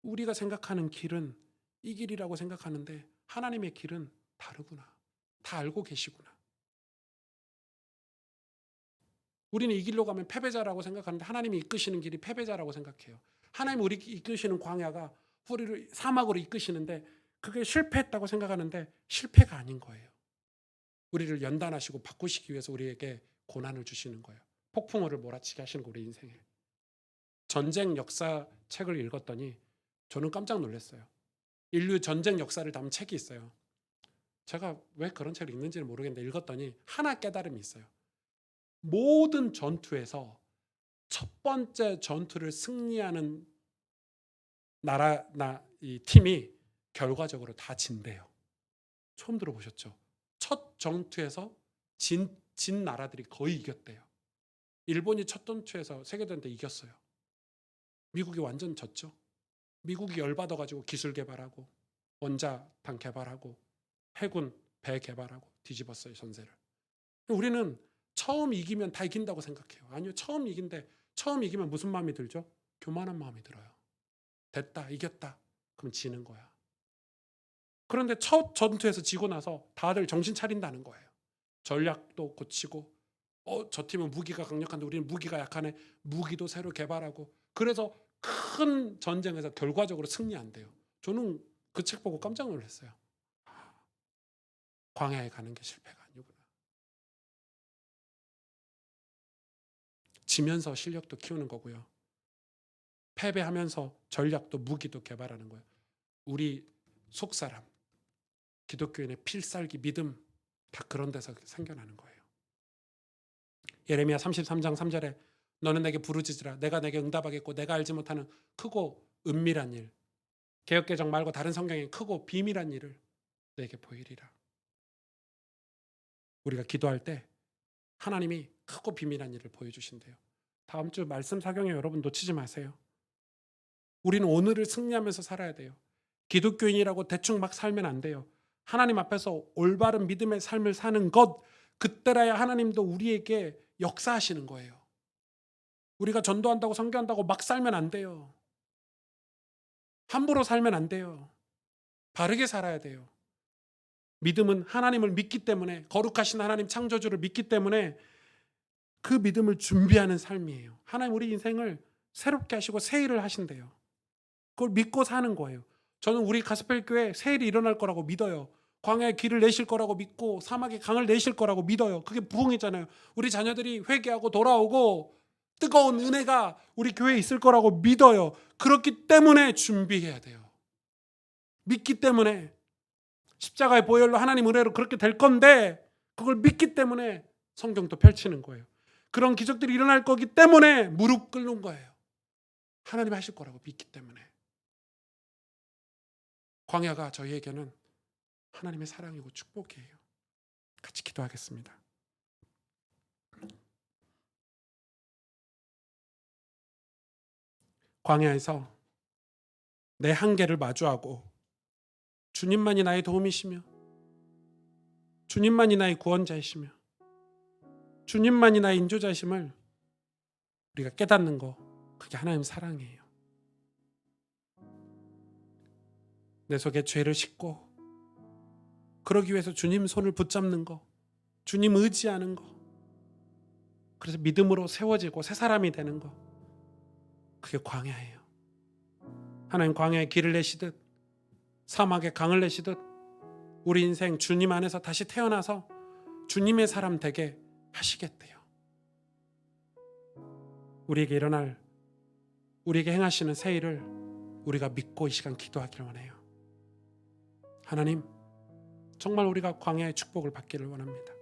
우리가 생각하는 길은 이 길이라고 생각하는데 하나님의 길은 다르구나. 다 알고 계시구나. 우리는 이 길로 가면 패배자라고 생각하는데 하나님이 이끄시는 길이 패배자라고 생각해요. 하나님이 우리 이끄시는 광야가 우리를 사막으로 이끄시는데 그게 실패했다고 생각하는데 실패가 아닌 거예요. 우리를 연단하시고 바꾸시기 위해서 우리에게 고난을 주시는 거예요. 폭풍우를 몰아치게 하시는 거 우리 인생에. 전쟁 역사 책을 읽었더니 저는 깜짝 놀랐어요. 인류 전쟁 역사를 담은 책이 있어요. 제가 왜 그런 책을 읽는지는 모르겠는데 읽었더니 하나 깨달음이 있어요. 모든 전투에서 첫 번째 전투를 승리하는 이 팀이 결과적으로 다 진대요. 처음 들어보셨죠? 첫 전투에서 진 나라들이 거의 이겼대요. 일본이 첫 전투에서 세계대전 때 이겼어요. 미국이 완전 졌죠. 미국이 열받아가지고 기술 개발하고 원자탄 개발하고 해군 배 개발하고 뒤집었어요, 전세를. 우리는 처음 이기면 다 이긴다고 생각해요. 아니요, 처음 이기면 무슨 마음이 들죠? 교만한 마음이 들어요. 됐다, 이겼다. 그럼 지는 거야. 그런데 첫 전투에서 지고 나서 다들 정신 차린다는 거예요. 전략도 고치고 저 팀은 무기가 강력한데 우리는 무기가 약하네. 무기도 새로 개발하고 그래서 큰 전쟁에서 결과적으로 승리한대요. 저는 그 책 보고 깜짝 놀랐어요. 광야에 가는 게 실패가 아니구나. 지면서 실력도 키우는 거고요. 패배하면서 전략도 무기도 개발하는 거예요. 우리 속사람, 기독교인의 필살기 믿음 다 그런 데서 생겨나는 거예요. 예레미야 33장 3절에 너는 내게 부르짖으라 내가 내게 응답하겠고 내가 알지 못하는 크고 은밀한 일, 개역개정 말고 다른 성경에 크고 비밀한 일을 내게 보이리라. 우리가 기도할 때 하나님이 크고 비밀한 일을 보여주신대요. 다음 주 말씀 사경에 여러분 놓치지 마세요. 우리는 오늘을 승리하면서 살아야 돼요. 기독교인이라고 대충 막 살면 안 돼요. 하나님 앞에서 올바른 믿음의 삶을 사는 것, 그때라야 하나님도 우리에게 역사하시는 거예요. 우리가 전도한다고 선교한다고 막 살면 안 돼요. 함부로 살면 안 돼요. 바르게 살아야 돼요. 믿음은 하나님을 믿기 때문에, 거룩하신 하나님 창조주를 믿기 때문에 그 믿음을 준비하는 삶이에요. 하나님 우리 인생을 새롭게 하시고 새 일을 하신대요. 그걸 믿고 사는 거예요. 저는 우리 가스펠교회 새 일이 일어날 거라고 믿어요. 광야에 길을 내실 거라고 믿고 사막에 강을 내실 거라고 믿어요. 그게 부흥이잖아요. 우리 자녀들이 회개하고 돌아오고 뜨거운 은혜가 우리 교회에 있을 거라고 믿어요. 그렇기 때문에 준비해야 돼요. 믿기 때문에 십자가의 보혈로 하나님 은혜로 그렇게 될 건데 그걸 믿기 때문에 성경도 펼치는 거예요. 그런 기적들이 일어날 거기 때문에 무릎 꿇는 거예요. 하나님 하실 거라고 믿기 때문에. 광야가 저희에게는 하나님의 사랑이고 축복이에요. 같이 기도하겠습니다. 광야에서 내 한계를 마주하고 주님만이 나의 도움이시며 주님만이 나의 구원자이시며 주님만이 나의 인도자이심을 우리가 깨닫는 거, 그게 하나님 사랑이에요. 내 속에 죄를 싣고 그러기 위해서 주님 손을 붙잡는 거, 주님 의지하는 거, 그래서 믿음으로 세워지고 새 사람이 되는 거, 그게 광야예요. 하나님 광야에 길을 내시듯 사막에 강을 내시듯 우리 인생 주님 안에서 다시 태어나서 주님의 사람 되게 하시겠대요. 우리에게 일어날, 우리에게 행하시는 새 일을 우리가 믿고 이 시간 기도하기를 원해요. 하나님, 정말 우리가 광야의 축복을 받기를 원합니다.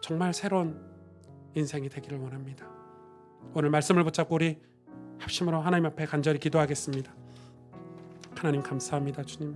정말 새로운 인생이 되기를 원합니다. 오늘 말씀을 붙잡고 우리 합심으로 하나님 앞에 간절히 기도하겠습니다. 하나님 감사합니다. 주님,